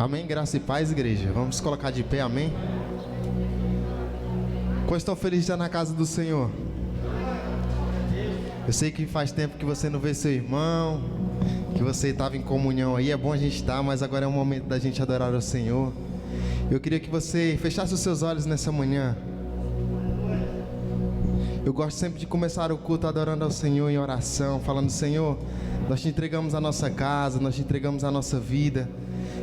Amém, graça e paz, igreja. Vamos colocar de pé, amém? Quantos estão felizes de estar na casa do Senhor? Eu sei que faz tempo que você não vê seu irmão, que você estava em comunhão aí. É bom a gente estar, mas agora é o momento da gente adorar ao Senhor. Eu queria que você fechasse os seus olhos nessa manhã. Eu gosto sempre de começar o culto adorando ao Senhor em oração, falando: Senhor, nós te entregamos a nossa casa, nós te entregamos a nossa vida.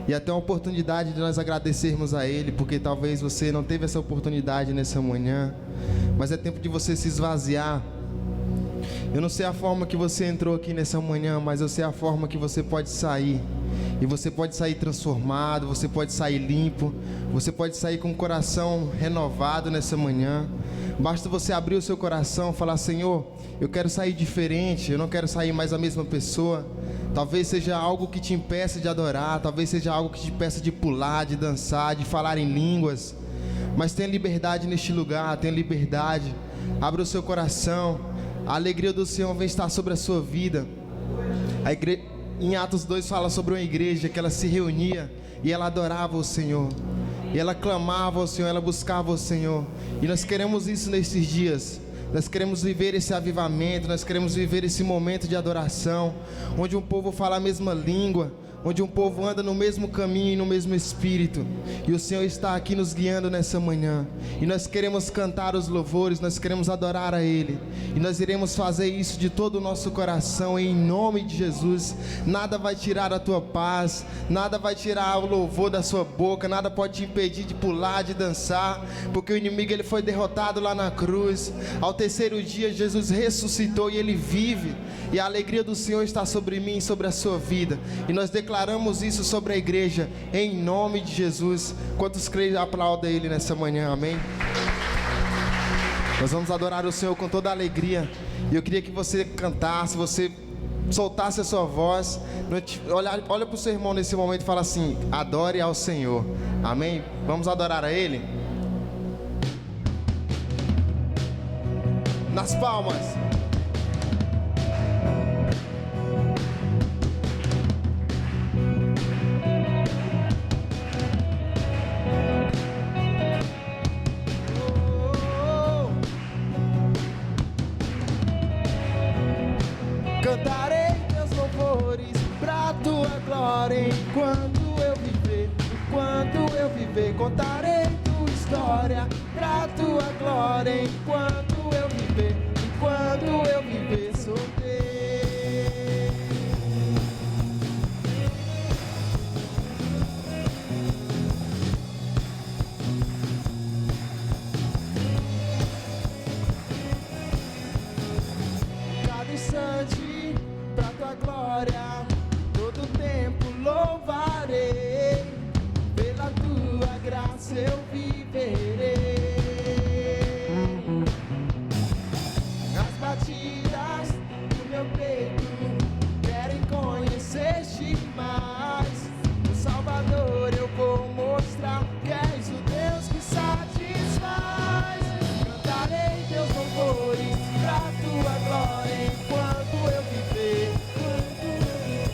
E até uma oportunidade de nós agradecermos a Ele, porque talvez você não teve essa oportunidade nessa manhã, mas é tempo de você se esvaziar. Eu não sei a forma que você entrou aqui nessa manhã, mas eu sei a forma que você pode sair. E você pode sair transformado, você pode sair limpo, você pode sair com o coração renovado nessa manhã. Basta você abrir o seu coração e falar: Senhor, eu quero sair diferente, eu não quero sair mais a mesma pessoa. Talvez seja algo que te impeça de adorar, talvez seja algo que te impeça de pular, de dançar, de falar em línguas. Mas tenha liberdade neste lugar, tenha liberdade. Abra o seu coração. A alegria do Senhor vem estar sobre a sua vida. Em Atos 2 fala sobre uma igreja que ela se reunia e ela adorava o Senhor. E ela clamava ao Senhor, ela buscava o Senhor. E nós queremos isso nesses dias. Nós queremos viver esse avivamento, nós queremos viver esse momento de adoração, onde um povo fala a mesma língua, onde um povo anda no mesmo caminho e no mesmo espírito. E o Senhor está aqui nos guiando nessa manhã. E nós queremos cantar os louvores, nós queremos adorar a Ele. E nós iremos fazer isso de todo o nosso coração, em nome de Jesus. Nada vai tirar a tua paz, nada vai tirar o louvor da sua boca, nada pode te impedir de pular, de dançar, porque o inimigo ele foi derrotado lá na cruz. Ao terceiro dia Jesus ressuscitou e Ele vive. E a alegria do Senhor está sobre mim e sobre a sua vida. E nós declaramos isso sobre a igreja, em nome de Jesus. Quantos creem, aplauda Ele nessa manhã, amém? Nós vamos adorar o Senhor com toda a alegria. E eu queria que você cantasse, você soltasse a sua voz. Olha para o seu irmão nesse momento e fala assim: adore ao Senhor, amém? Vamos adorar a Ele? Nas palmas. Cantarei teus louvores pra tua glória enquanto eu viver, enquanto eu viver. Contarei tua história pra tua glória enquanto eu viver, enquanto eu viver sou teu. Cada instante pra tua glória, todo tempo louvarei, pela tua graça eu viverei. As batidas do meu peito querem conhecer-te mais. O Salvador eu vou mostrar que és o Deus que satisfaz. Cantarei teus louvores pra tua glória enquanto eu viver, enquanto eu viver.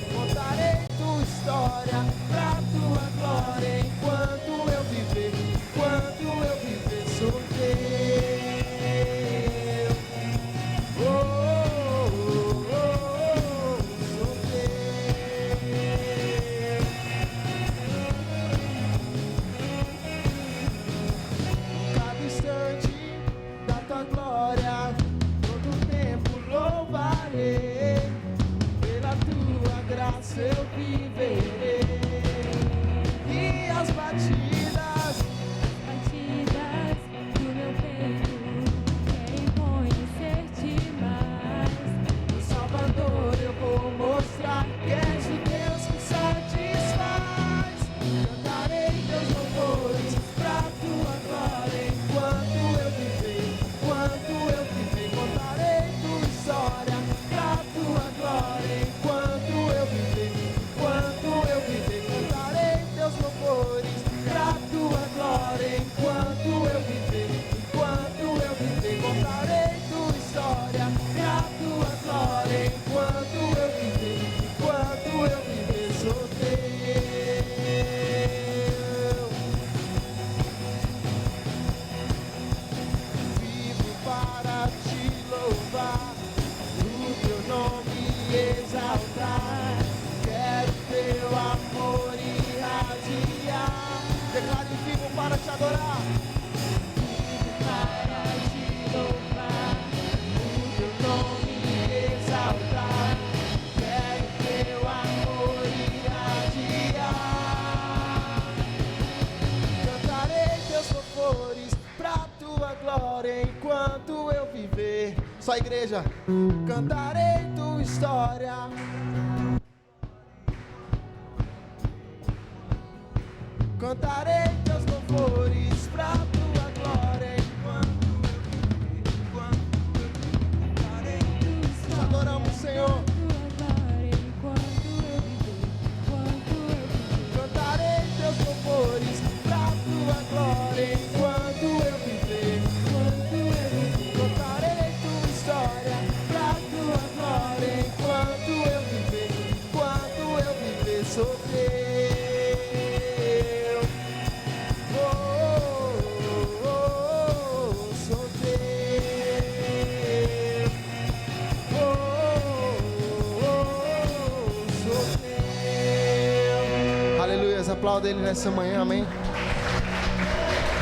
Só a igreja. Cantarei tua história. Cantarei teus louvores pra tua glória. Adoramos o Senhor. Cantarei teus louvores pra tua glória enquanto eu viver. Cantarei tua história pra tua glória enquanto eu viver. Enquanto eu viver sou teu. Aplauda Ele nessa manhã, amém?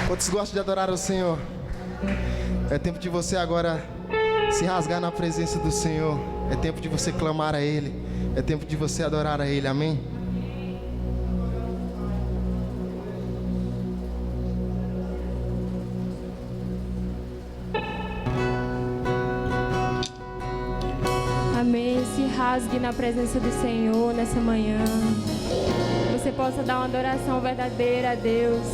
Quantos gostam de adorar o Senhor? É tempo de você agora se rasgar na presença do Senhor. É tempo de você clamar a Ele. É tempo de você adorar a Ele, amém? Amém. Se rasgue na presença do Senhor nessa manhã. Você possa dar uma adoração verdadeira a Deus.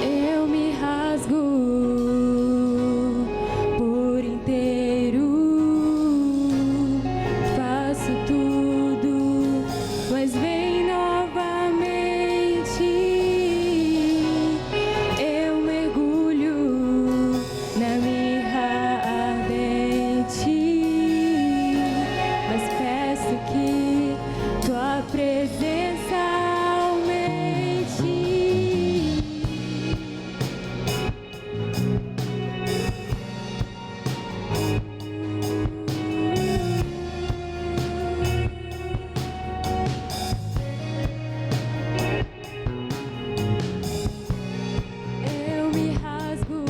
Eu me rasgo por inteiro, faço tudo, mas vem novamente. Eu mergulho na mirra ardente. Que tua presença aumente. Eu me rasgo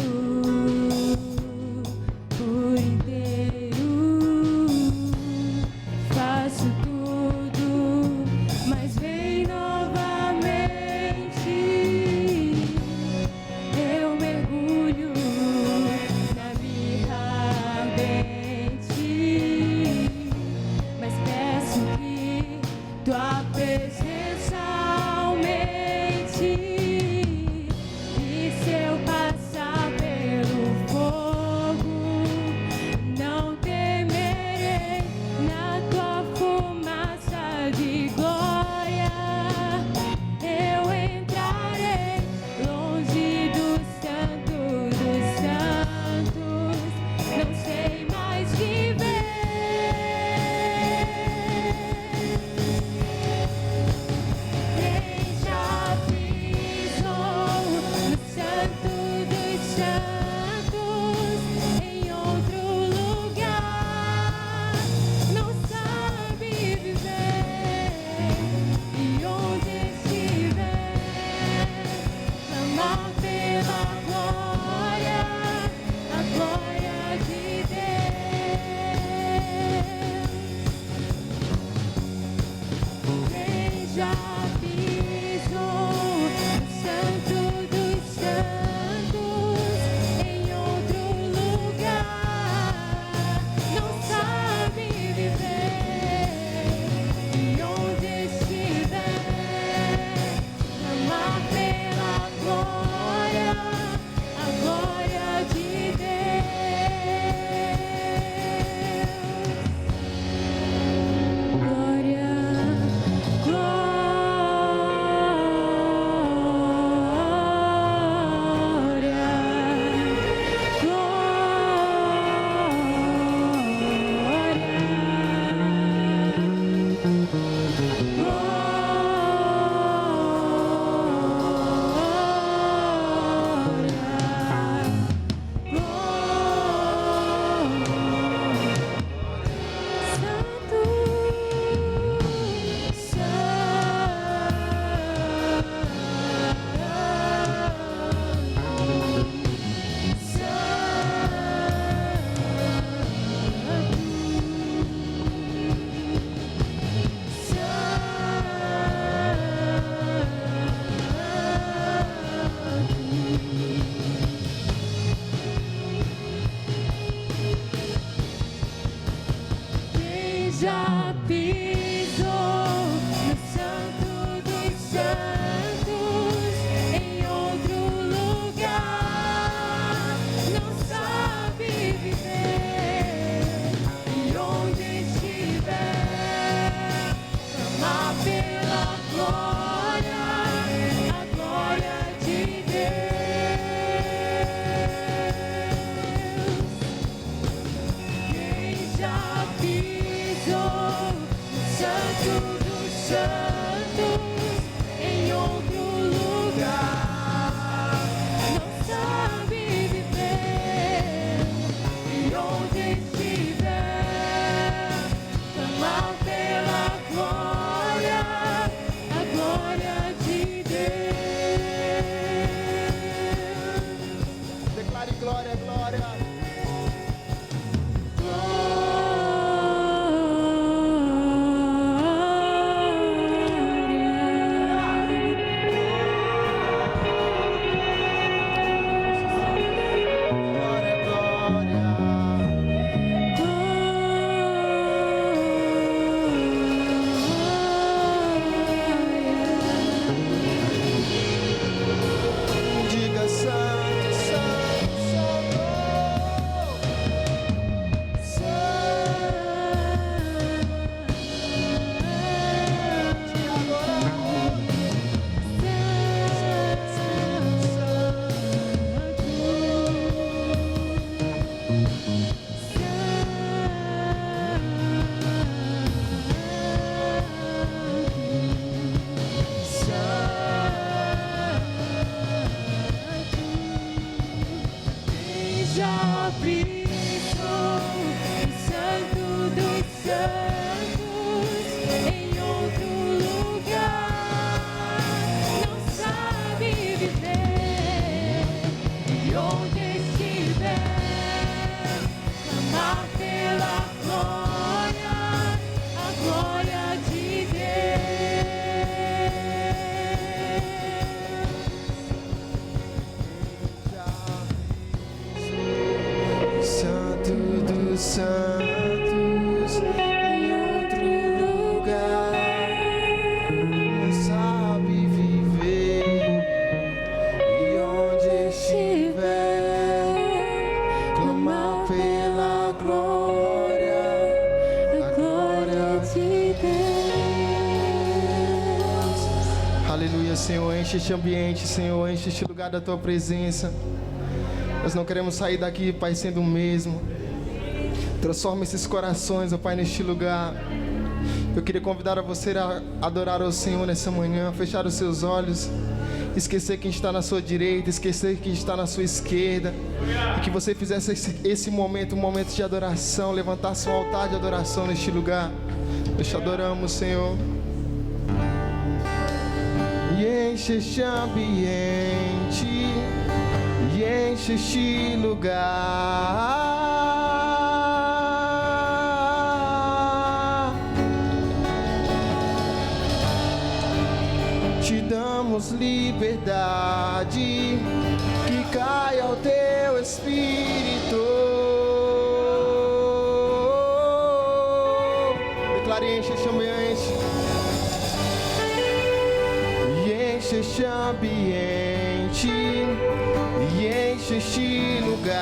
por inteiro, faço tudo, mas vem novamente. Eu mergulho na mirra ardente, mas peço que tua presença aumente. E se eu passar pelo fogo, não temerei. Na tua fumaça de glória, eu entrarei longe do santo dos santos. Não sei mais viver. Quem já pisou no santo dos santos em outro lugar não sabe viver. E onde estiver, clamar pela glória, a glória de Deus. Quem já pisou no santo dos santos glória, glória. Senhor, enche este ambiente, Senhor, enche este lugar da Tua presença. Nós não queremos sair daqui, Pai, sendo o mesmo. Transforma esses corações, ó Pai, neste lugar. Eu queria convidar a você a adorar ao Senhor nessa manhã, fechar os seus olhos, esquecer quem está na sua direita, esquecer quem está na sua esquerda, e que você fizesse esse momento, um momento de adoração, levantasse um altar de adoração neste lugar. Nós te adoramos, Senhor. E enche este ambiente, e enche este lugar. Te damos liberdade, que caia o teu Espírito. Declare e enche este ambiente. Enche este ambiente e enche este lugar.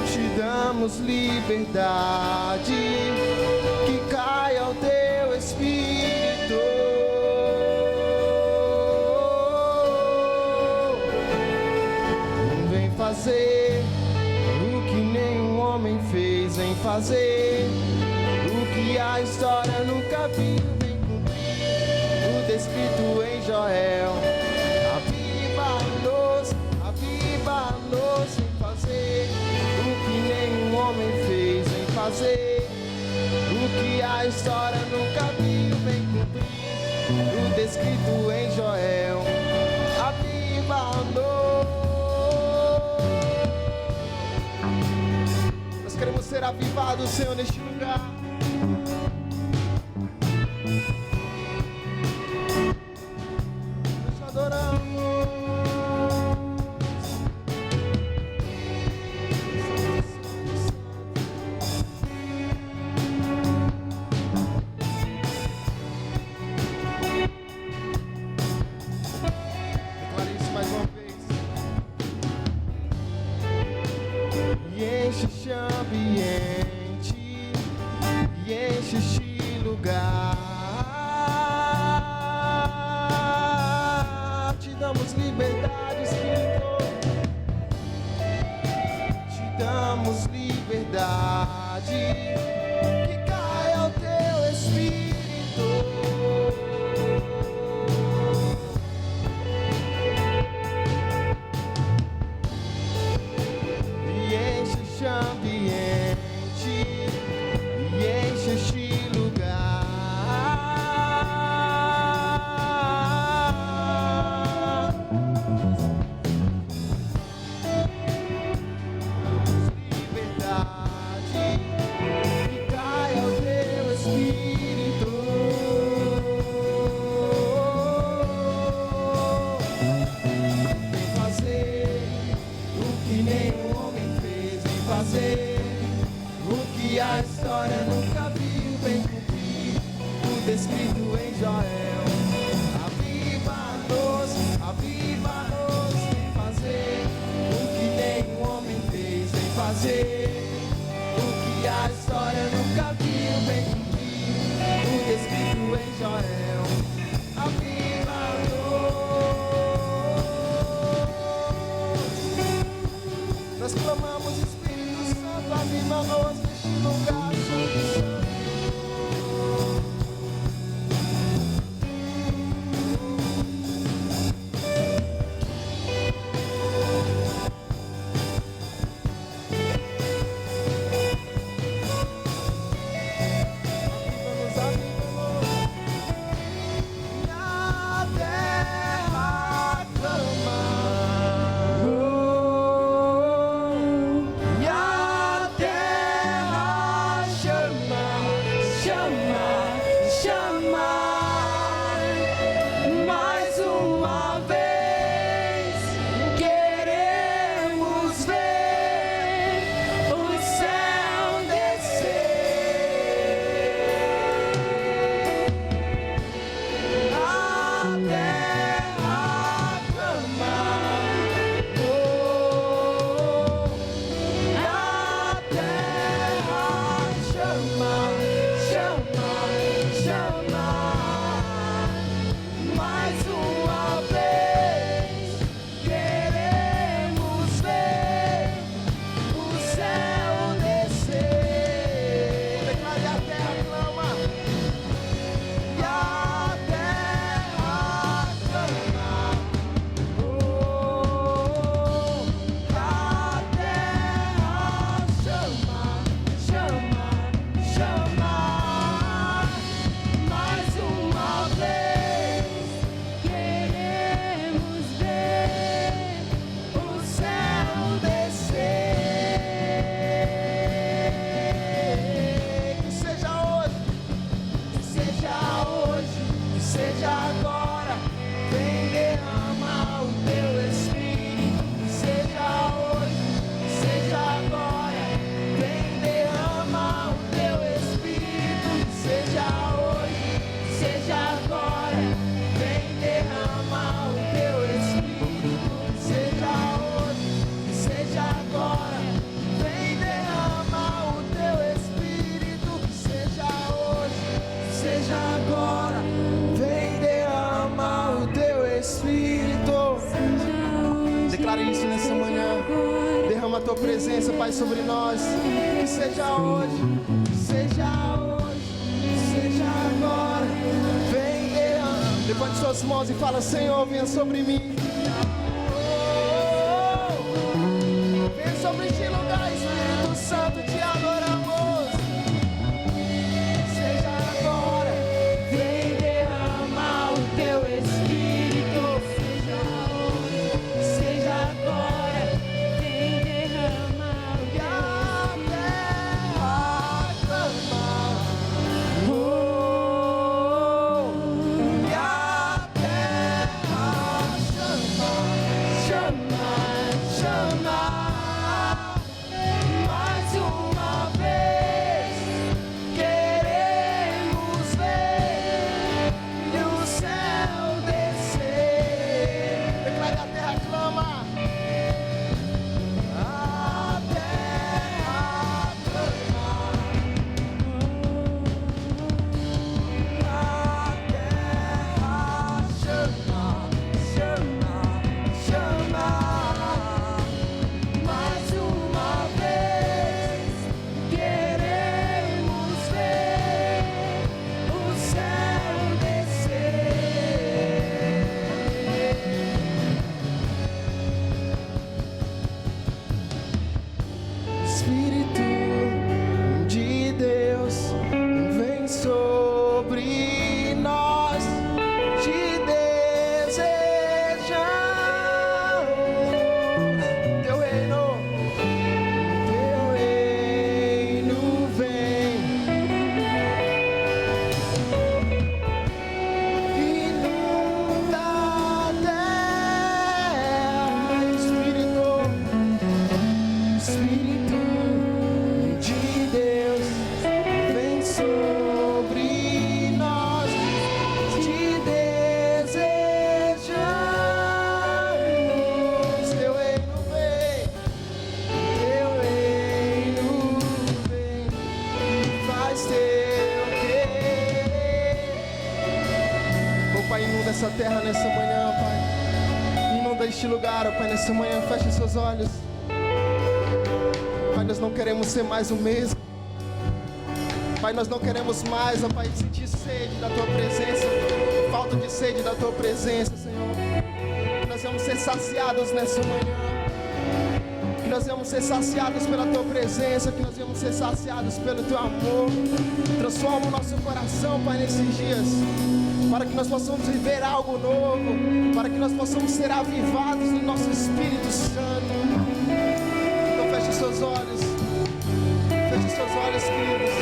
Te damos liberdade, que caia o teu Espírito. Vem fazer o que nenhum homem fez, vem fazer o que a história nunca viu, vem cumprir o descrito em Joel. Aviva-nos, vem fazer o que nenhum homem fez, vem fazer o que a história nunca viu, vem cumprir o descrito em Joel. Aviva-nos. Queremos ser avivados, Senhor, neste lugar. Nós te adoramos. Declare isso mais uma vez. E enche este ambiente, e enche este lugar. Te damos liberdade, Espírito. Te damos liberdade, que caia o teu Espírito. E enche este ambiente, e enche este lugar. descrito em Joel. Aviva-nos, vem fazer o que nenhum homem fez, vem fazer o que a história nunca viu, vem cumprir o descrito em Joel. Aviva-nos. Nós clamamos, Espírito Santo, aviva-nos neste lugar, Santo, Santo. A tua presença, Pai, sobre nós. Que seja hoje, que seja hoje, que seja agora. Vem, derrama. Levante suas mãos e fala: Senhor, venha sobre mim. Venha sobre este lugar, Espírito Santo, te adoramos. Seja agora. Vem derramar o teu Espírito. Seja hoje, seja agora. nossa terra nessa manhã, Pai. Inunda este lugar, ó Pai, nessa manhã. Feche seus olhos. Pai, nós não queremos ser mais o mesmo. Pai, nós não queremos mais, ó Pai, sentir sede da Tua presença, falta de sede da Tua presença, Senhor. Que nós vamos ser saciados nessa manhã. Que nós vamos ser saciados pela Tua presença, que nós vamos ser saciados pelo Teu amor. Transforma o nosso coração, Pai, nesses dias, para que nós possamos viver algo novo, para que nós possamos ser avivados no nosso Espírito Santo. Então feche seus olhos, queridos.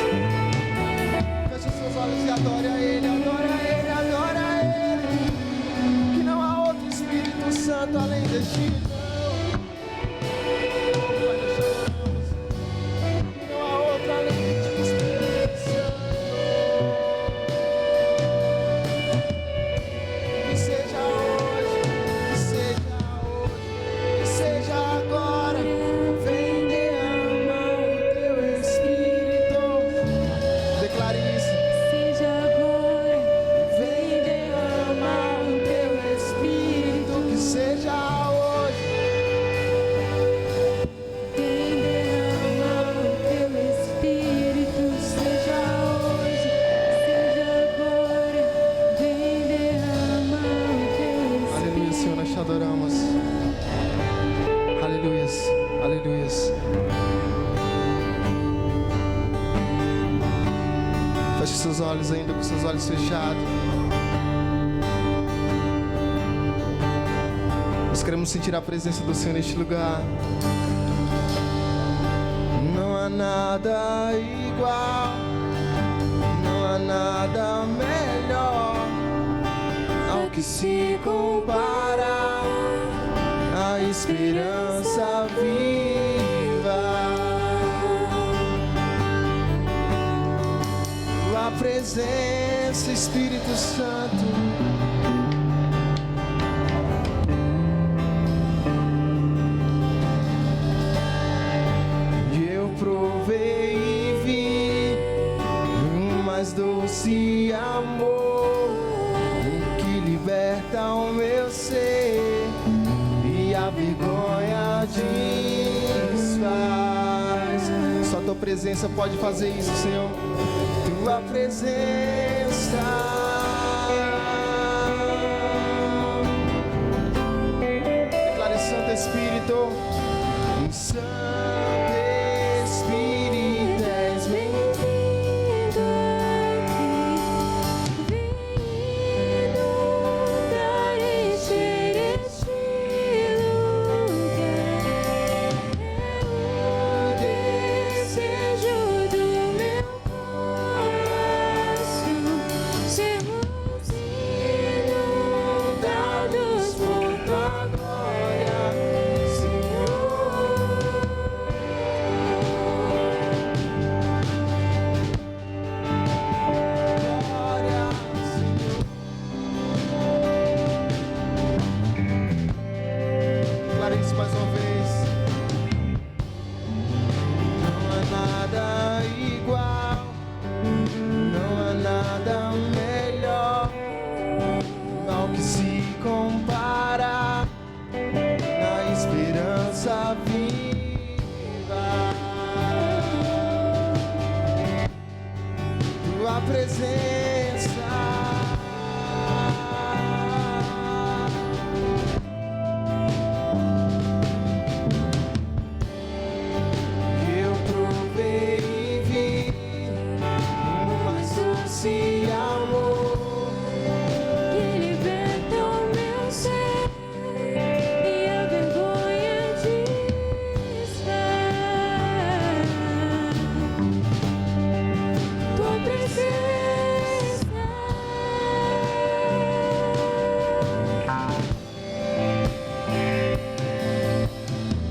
Feche seus olhos e adore a Ele, adore a Ele, adore a Ele. Que não há outro Espírito Santo além deste, não. Pai, nós te adoramos. Que não há outro além de ti, Espírito Santo. Que seja hoje, que seja agora. Vem derramar o Teu Espírito. Declare isso. Seja agora, vem derramar o Teu Espírito. Que seja hoje. Vem derramar o Teu Espírito. Seja hoje, seja agora, vem derramar o Teu Espírito. Aleluia, Senhor, nós te adoramos. Aleluias, aleluias. Feche seus olhos ainda com seus olhos fechados. Nós queremos sentir a presença do Senhor neste lugar. Não há nada igual, não há nada melhor ao que se compara a esperança viva. Tua presença, Espírito Santo. E eu provei e vi um mais doce amor, que liberta o meu ser e a vergonha desfaz. Só Tua presença pode fazer isso, Senhor. Tua presença. Declare: Santo Espírito, Santo Espírito, és Bem-vindo aqui, vem inundar e encher este lugar. É o desejo do meu coração, sermos inundados por Tua glória, Senhor. glória, Senhor. Declare isso mais uma vez. Não há nada igual, não há nada melhor ao que se compara na esperança viva. Tua presença. Eu provei e vi um mais doce amor, Que liberta o meu ser e a vergonha desfaz. Tua presença.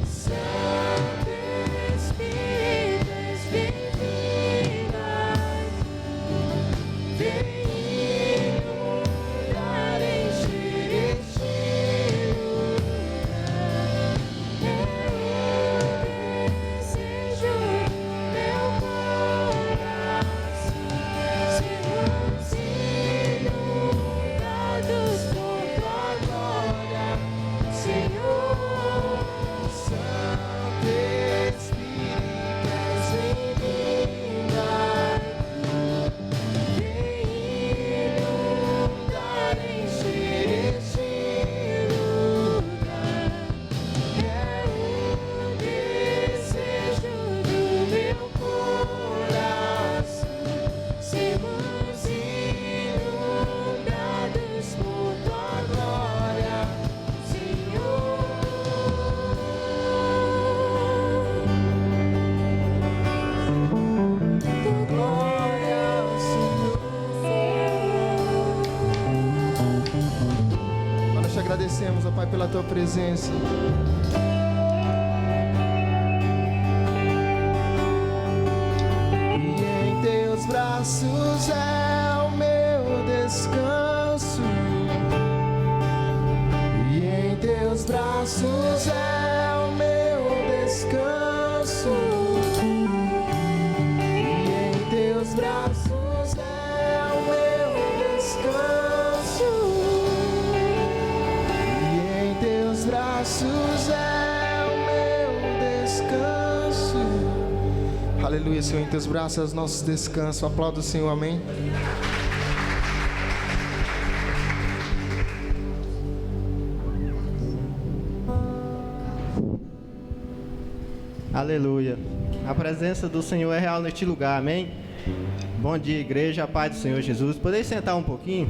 Santo Espírito, és bem-vindo aqui. Vem inundar, encher este lugar. É o desejo do meu coração, sermos inundados por agradecemos, ó Pai, pela Tua presença. E em Teus braços é o meu descanso. E em Teus braços é o meu descanso. E em Teus braços é o meu descanso. E em Teus braços é o meu descanso. Aleluia, Senhor, em Teus braços é os nossos descansos. Aplauda o Senhor, amém. Aleluia. A presença do Senhor é real neste lugar, amém? Bom dia, igreja, a paz do Senhor Jesus. Podeis sentar um pouquinho?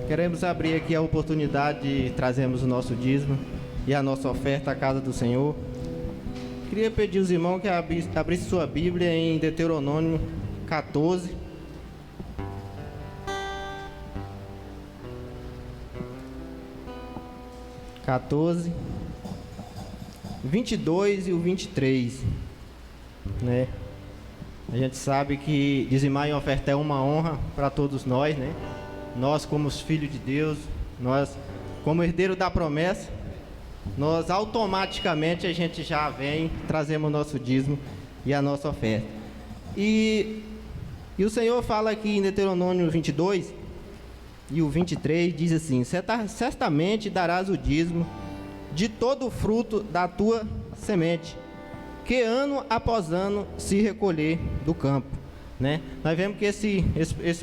Queremos abrir aqui a oportunidade de trazermos o nosso dízimo e a nossa oferta à casa do Senhor. Queria pedir aos irmãos que abrissem sua Bíblia em Deuteronômio 14. (14) 22 e o 23, né? A gente sabe que dizimar e ofertar é uma honra para todos nós, né? Nós como os filhos de Deus, nós como herdeiro da promessa, nós automaticamente a gente já vem, trazemos o nosso dízimo e a nossa oferta. E o Senhor fala aqui em Deuteronômio 22 e o 23, diz assim: certamente darás o dízimo de todo o fruto da tua semente, que ano após ano se recolher do campo, né? Nós vemos que esse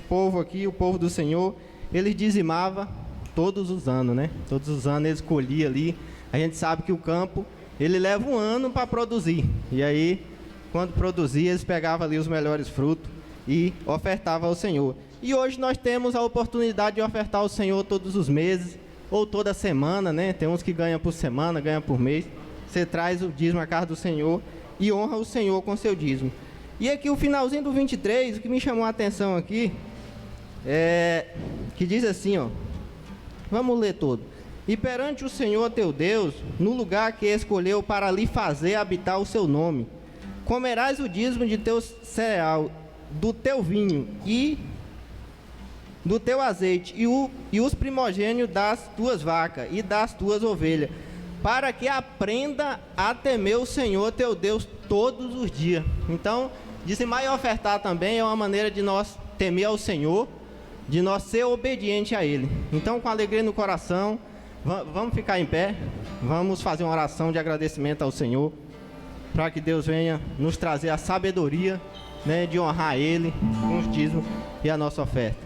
povo aqui, o povo do Senhor, ele dizimava todos os anos, né? Todos os anos eles colhiam ali. A gente sabe que o campo, ele leva um ano para produzir, e aí, quando produzia, eles pegavam ali os melhores frutos e ofertavam ao Senhor. E hoje nós temos a oportunidade de ofertar ao Senhor todos os meses, ou toda semana, né? Tem uns que ganham por semana, ganham por mês. Você traz o dízimo à casa do Senhor e honra o Senhor com seu dízimo. E aqui o finalzinho do 23, o que me chamou a atenção aqui, que diz assim, ó. Vamos ler todo. E perante o Senhor teu Deus, no lugar que escolheu para lhe fazer habitar o seu nome, comerás o dízimo de teu cereal, do teu vinho e do teu azeite e os primogênios das tuas vacas e das tuas ovelhas, para que aprenda a temer o Senhor teu Deus todos os dias. Então, dizimar e ofertar também é uma maneira de nós temer ao Senhor, de nós ser obediente a Ele. Então, com alegria no coração, vamos ficar em pé, vamos fazer uma oração de agradecimento ao Senhor, para que Deus venha nos trazer a sabedoria, né, de honrar Ele com os dízimos e a nossa oferta.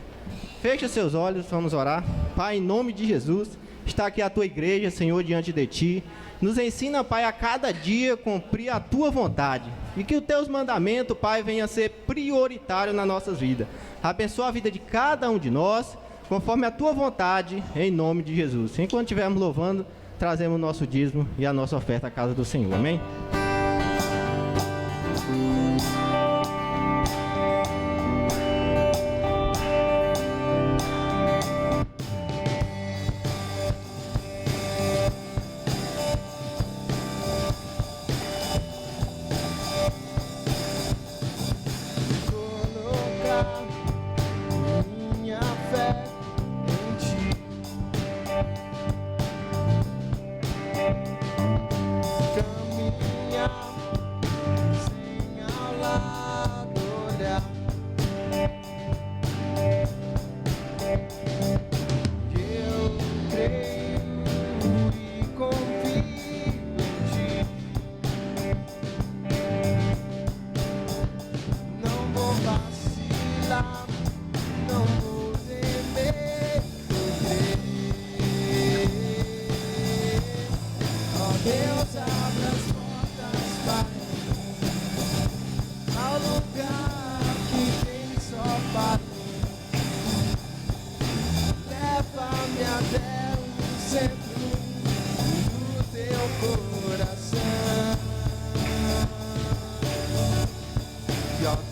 Feche seus olhos, vamos orar. Pai, em nome de Jesus, está aqui a Tua igreja, Senhor, diante de Ti. Nos ensina, Pai, a cada dia cumprir a Tua vontade. E que os Teus mandamentos, Pai, venham a ser prioritários nas nossas vidas. Abençoa a vida de cada um de nós, conforme a Tua vontade, em nome de Jesus. Enquanto estivermos louvando, trazemos o nosso dízimo e a nossa oferta à casa do Senhor. Amém?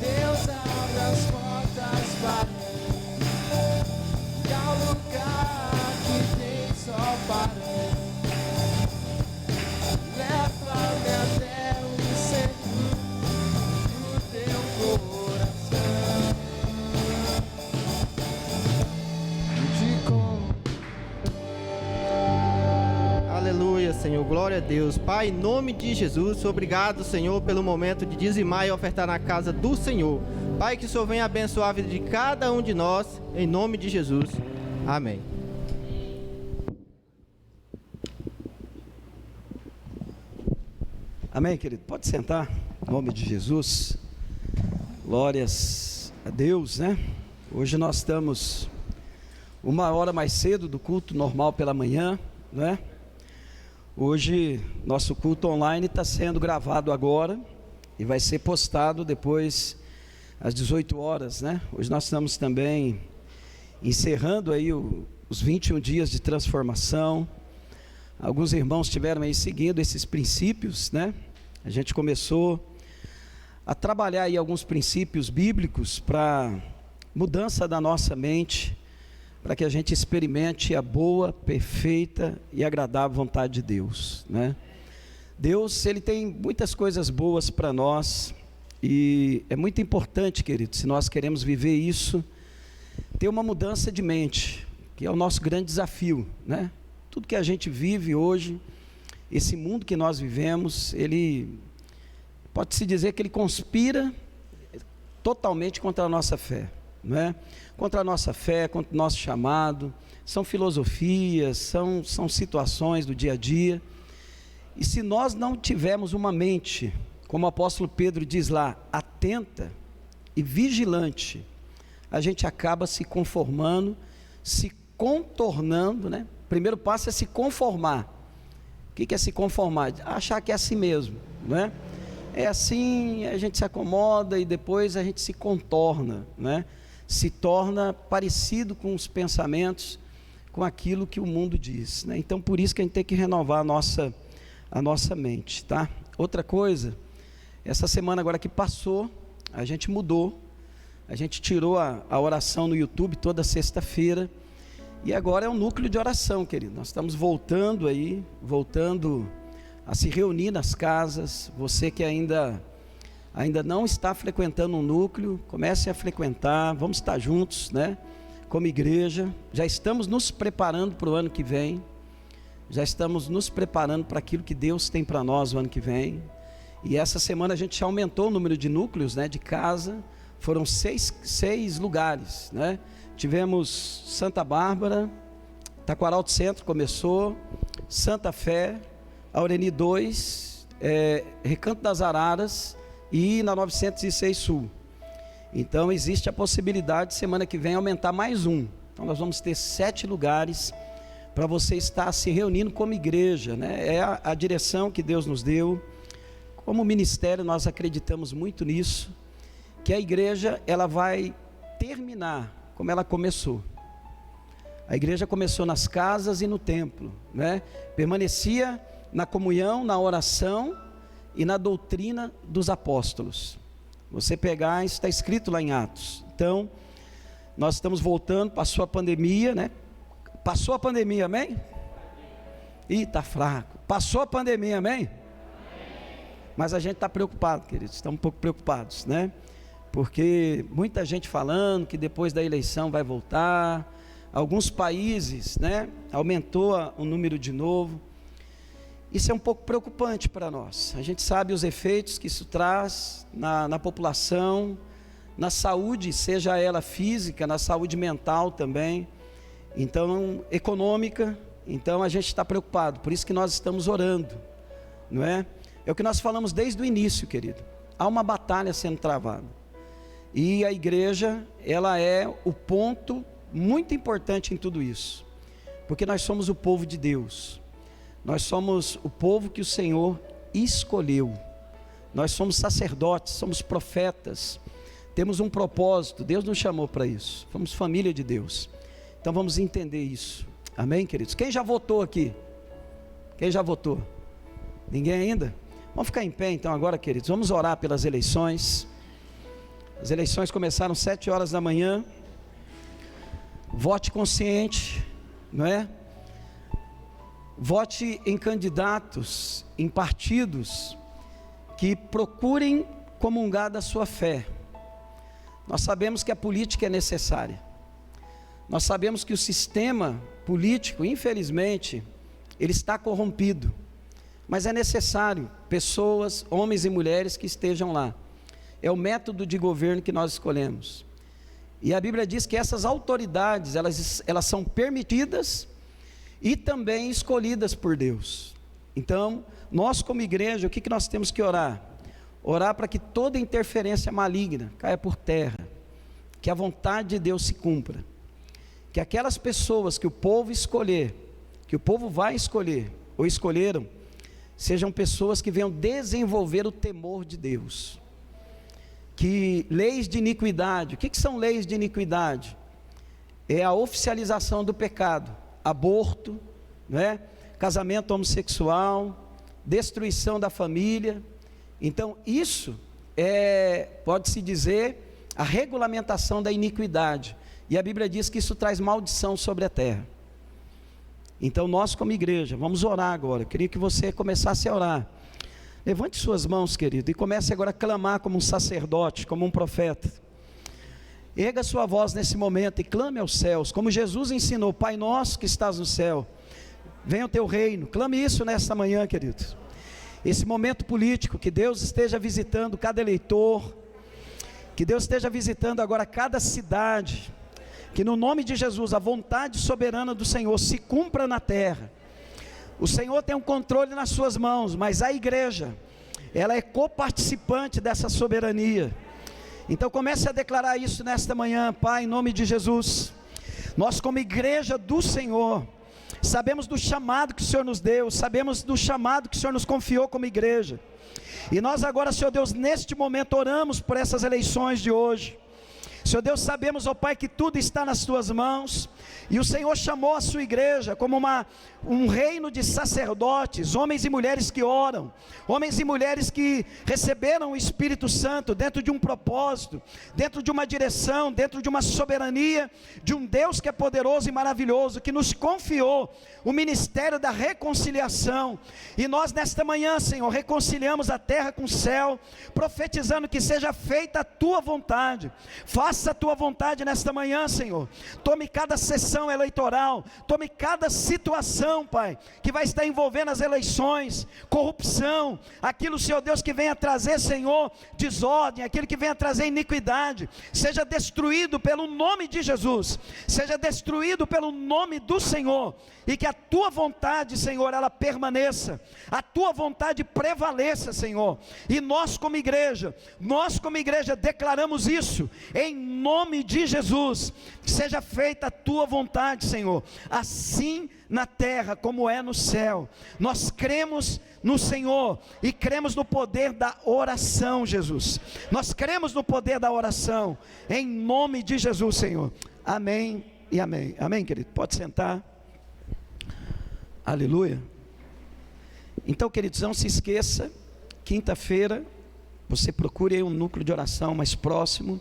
Deus, abre as portas para mim, e ao lugar glória a Deus. Pai, em nome de Jesus, obrigado, Senhor, pelo momento de dizimar e ofertar na casa do Senhor. Pai, que o Senhor venha abençoar a vida de cada um de nós, em nome de Jesus. Amém. Amém, querido? Pode sentar, em nome de Jesus. Glórias a Deus, né? Hoje nós estamos 1 hora mais cedo do culto normal pela manhã, né? Hoje nosso culto online está sendo gravado agora e vai ser postado depois às 18 horas, né? Hoje nós estamos também encerrando aí os 21 dias de transformação. Alguns irmãos estiveram aí seguindo esses princípios, né? A gente começou a trabalhar aí alguns princípios bíblicos para mudança da nossa mente, para que a gente experimente a boa, perfeita e agradável vontade de Deus, né? Deus, Ele tem muitas coisas boas para nós e é muito importante, querido, se nós queremos viver isso, ter uma mudança de mente, que é o nosso grande desafio, né? Tudo que a gente vive hoje, esse mundo que nós vivemos, ele pode-se dizer que ele conspira totalmente contra a nossa fé, não é? Contra a nossa fé, contra o nosso chamado, são filosofias, são situações do dia a dia, e se nós não tivermos uma mente, como o apóstolo Pedro diz lá, atenta e vigilante, a gente acaba se conformando, se contornando, né? O primeiro passo é se conformar. O que é se conformar? Achar que é assim mesmo, não é? É assim, a gente se acomoda e depois a gente se contorna, né? Se torna parecido com os pensamentos, com aquilo que o mundo diz, né? Então por isso que a gente tem que renovar a nossa mente, tá? Outra coisa, essa semana agora que passou, a gente mudou, a gente tirou a oração no YouTube toda sexta-feira, e agora é um núcleo de oração, querido. Nós estamos voltando a se reunir nas casas. Você que ainda não está frequentando um núcleo, comece a frequentar, vamos estar juntos, né? Como igreja, já estamos nos preparando para o ano que vem, já estamos nos preparando para aquilo que Deus tem para nós o ano que vem, e essa semana a gente já aumentou o número de núcleos, né? De casa, foram seis lugares, né? Tivemos Santa Bárbara, Taquaral do Centro começou, Santa Fé, Aureni 2, Recanto das Araras e na 906 Sul. Então existe a possibilidade de semana que vem aumentar mais um. Então nós vamos ter 7 lugares para você estar se reunindo como igreja, né? É a direção que Deus nos deu. Como ministério nós acreditamos muito nisso, que a igreja ela vai terminar como ela começou. A igreja começou nas casas e no templo, né? Permanecia na comunhão, na oração e na doutrina dos apóstolos. Você pegar, isso está escrito lá em Atos. Então, nós estamos voltando, passou a pandemia, né? Passou a pandemia, amém? Ih, está fraco. Passou a pandemia, amém? Mas a gente está preocupado, queridos, estamos um pouco preocupados, né? Porque muita gente falando que depois da eleição vai voltar, alguns países, né, aumentou o número de novo. Isso é um pouco preocupante para nós. A gente sabe os efeitos que isso traz na população, na saúde, seja ela física, na saúde mental também, então econômica. Então a gente está preocupado, por isso que nós estamos orando, não é? É o que nós falamos desde o início, querido. Há uma batalha sendo travada. E a igreja, ela é o ponto muito importante em tudo isso, porque nós somos o povo de Deus, nós somos o povo que o Senhor escolheu, nós somos sacerdotes, somos profetas, temos um propósito, Deus nos chamou para isso, somos família de Deus, então vamos entender isso, amém, queridos? Quem já votou aqui? Quem já votou? Ninguém ainda? Vamos ficar em pé então agora, queridos, vamos orar pelas eleições. As eleições começaram 7 horas da manhã. Vote consciente, não é? Vote em candidatos, em partidos que procurem comungar da sua fé. Nós sabemos que a política é necessária. Nós sabemos que o sistema político, infelizmente, ele está corrompido. mas é necessário pessoas, homens e mulheres que estejam lá. É o método de governo que nós escolhemos. E a Bíblia diz que essas autoridades, elas são permitidas e também escolhidas por Deus. Então, nós como igreja, o que nós temos que orar? Orar para que toda interferência maligna caia por terra, que a vontade de Deus se cumpra, que aquelas pessoas que o povo escolher, que o povo vai escolher, ou escolheram, sejam pessoas que venham desenvolver o temor de Deus. Que leis de iniquidade, o que são leis de iniquidade? É a oficialização do pecado, aborto, não é? Casamento homossexual, destruição da família. Então isso pode-se dizer, a regulamentação da iniquidade, e a Bíblia diz que isso traz maldição sobre a terra. Então nós como igreja, vamos orar agora. Eu queria que você começasse a orar. Levante suas mãos, querido, e comece agora a clamar como um sacerdote, como um profeta. Erga sua voz nesse momento e clame aos céus, como Jesus ensinou: Pai nosso que estás no céu, venha o teu reino. Clame isso nesta manhã, querido. Esse momento político, que Deus esteja visitando cada eleitor, que Deus esteja visitando agora cada cidade, que no nome de Jesus a vontade soberana do Senhor se cumpra na terra. O Senhor tem um controle nas suas mãos, mas a igreja, ela é coparticipante dessa soberania. Então comece a declarar isso nesta manhã. Pai, em nome de Jesus, nós como igreja do Senhor, sabemos do chamado que o Senhor nos deu, sabemos do chamado que o Senhor nos confiou como igreja, e nós agora, Senhor Deus, neste momento oramos por essas eleições de hoje. Senhor Deus, sabemos, ó Pai, que tudo está nas Tuas mãos, e o Senhor chamou a sua igreja como um reino de sacerdotes, homens e mulheres que oram, homens e mulheres que receberam o Espírito Santo dentro de um propósito, dentro de uma direção, dentro de uma soberania, de um Deus que é poderoso e maravilhoso, que nos confiou o ministério da reconciliação. E nós nesta manhã, Senhor, reconciliamos a terra com o céu, profetizando que seja feita a Tua vontade. Faça a Tua vontade nesta manhã, Senhor. Tome cada sessão eleitoral, tome cada situação, Pai, que vai estar envolvendo as eleições, corrupção, aquilo, Senhor Deus, que venha trazer, Senhor, desordem, aquilo que venha trazer iniquidade, seja destruído pelo nome de Jesus, seja destruído pelo nome do Senhor, e que a Tua vontade, Senhor, ela permaneça, a Tua vontade prevaleça, Senhor. E nós como igreja declaramos isso, em nome de Jesus. Que seja feita a Tua vontade, Senhor, assim na terra como é no céu. Nós cremos no Senhor e cremos no poder da oração, Jesus. Nós cremos no poder da oração, em nome de Jesus, Senhor. Amém e amém. Amém, querido? Pode sentar. Aleluia. Então, queridos, não se esqueça, quinta-feira, você procure aí um núcleo de oração mais próximo.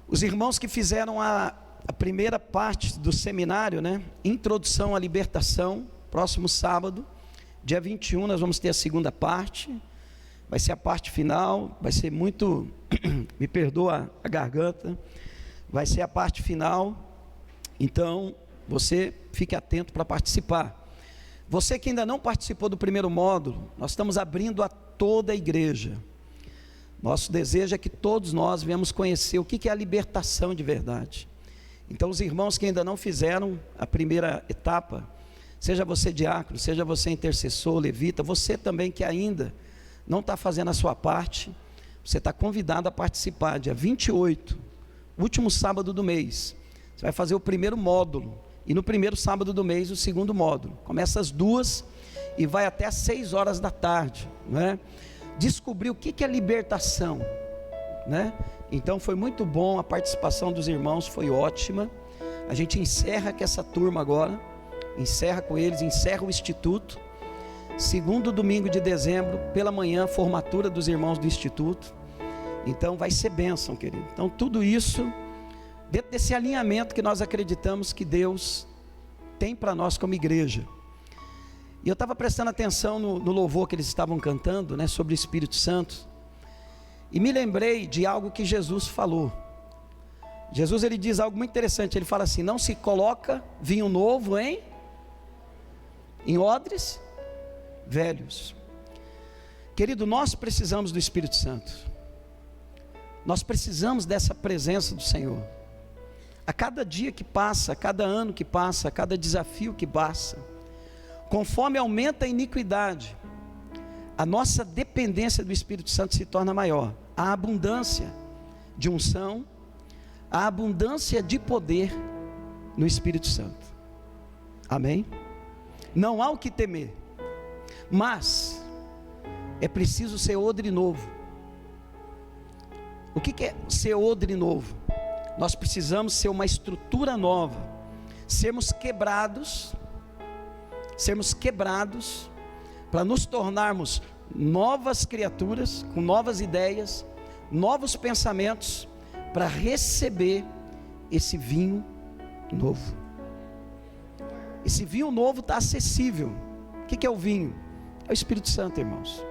Os irmãos que fizeram a primeira parte do seminário, né? Introdução à libertação, próximo sábado, dia 21, nós vamos ter a segunda parte. Vai ser a parte final, vai ser muito, me perdoa a garganta, vai ser a parte final. Então, você fique atento para participar. Você que ainda não participou do primeiro módulo, nós estamos abrindo a toda a igreja. Nosso desejo é que todos nós venhamos conhecer o que é a libertação de verdade. Então os irmãos que ainda não fizeram a primeira etapa, seja você diácono, seja você intercessor, levita, você também que ainda não está fazendo a sua parte, você está convidado a participar, dia 28, último sábado do mês. Você vai fazer o primeiro módulo, e no primeiro sábado do mês o segundo módulo. Começa às 2 e vai até às 6 horas da tarde, não é? Descobrir o que é libertação, né? Então foi muito bom, a participação dos irmãos foi ótima. A gente encerra com essa turma agora, encerra com eles, encerra o instituto. Segundo domingo de dezembro, pela manhã, formatura dos irmãos do instituto. Então vai ser bênção, querido. Então tudo isso dentro desse alinhamento que nós acreditamos que Deus tem para nós como igreja. E eu estava prestando atenção no louvor que eles estavam cantando, né, sobre o Espírito Santo, e me lembrei de algo que Jesus falou. Jesus, ele diz algo muito interessante. Ele fala assim: não se coloca vinho novo em odres velhos. Querido, nós precisamos do Espírito Santo. Nós precisamos dessa presença do Senhor. A cada dia que passa, a cada ano que passa, a cada desafio que passa, conforme aumenta a iniquidade, a nossa dependência do Espírito Santo se torna maior. A abundância de unção, a abundância de poder no Espírito Santo. Amém? Não há o que temer, mas é preciso ser odre novo. O que é ser odre novo? Nós precisamos ser uma estrutura nova, sermos quebrados para nos tornarmos novas criaturas, com novas ideias, novos pensamentos, para receber esse vinho novo. Esse vinho novo está acessível. O que é o vinho? É o Espírito Santo, irmãos.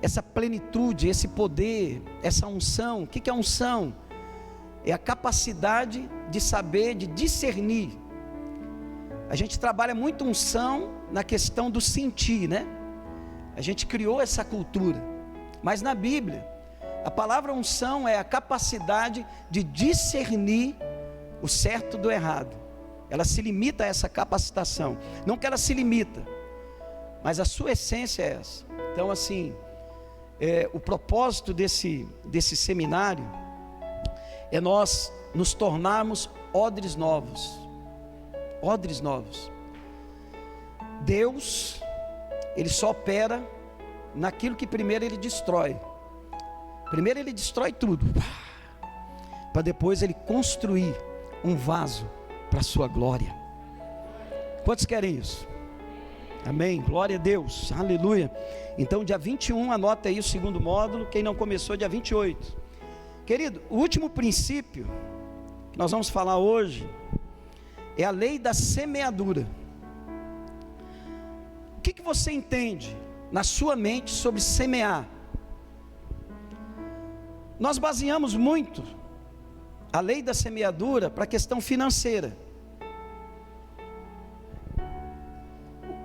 Essa plenitude, esse poder, essa unção. O que é unção? É a capacidade de saber, de discernir. A gente trabalha muito unção na questão do sentir, né? A gente criou essa cultura. Mas na Bíblia, a palavra unção é a capacidade de discernir o certo do errado. Ela se limita a essa capacitação. Não que ela se limita, mas a sua essência é essa. Então assim, o propósito desse seminário é nós nos tornarmos odres novos. Odres novos. Deus, Ele só opera naquilo que primeiro Ele destrói. Primeiro Ele destrói tudo, para depois Ele construir um vaso para a sua glória. Quantos querem isso? Amém, glória a Deus, aleluia. Então dia 21, anota aí o segundo módulo. Quem não começou, dia 28. Querido, o último princípio que nós vamos falar hoje é a lei da semeadura. O que você entende na sua mente sobre semear? Nós baseamos muito a lei da semeadura para a questão financeira.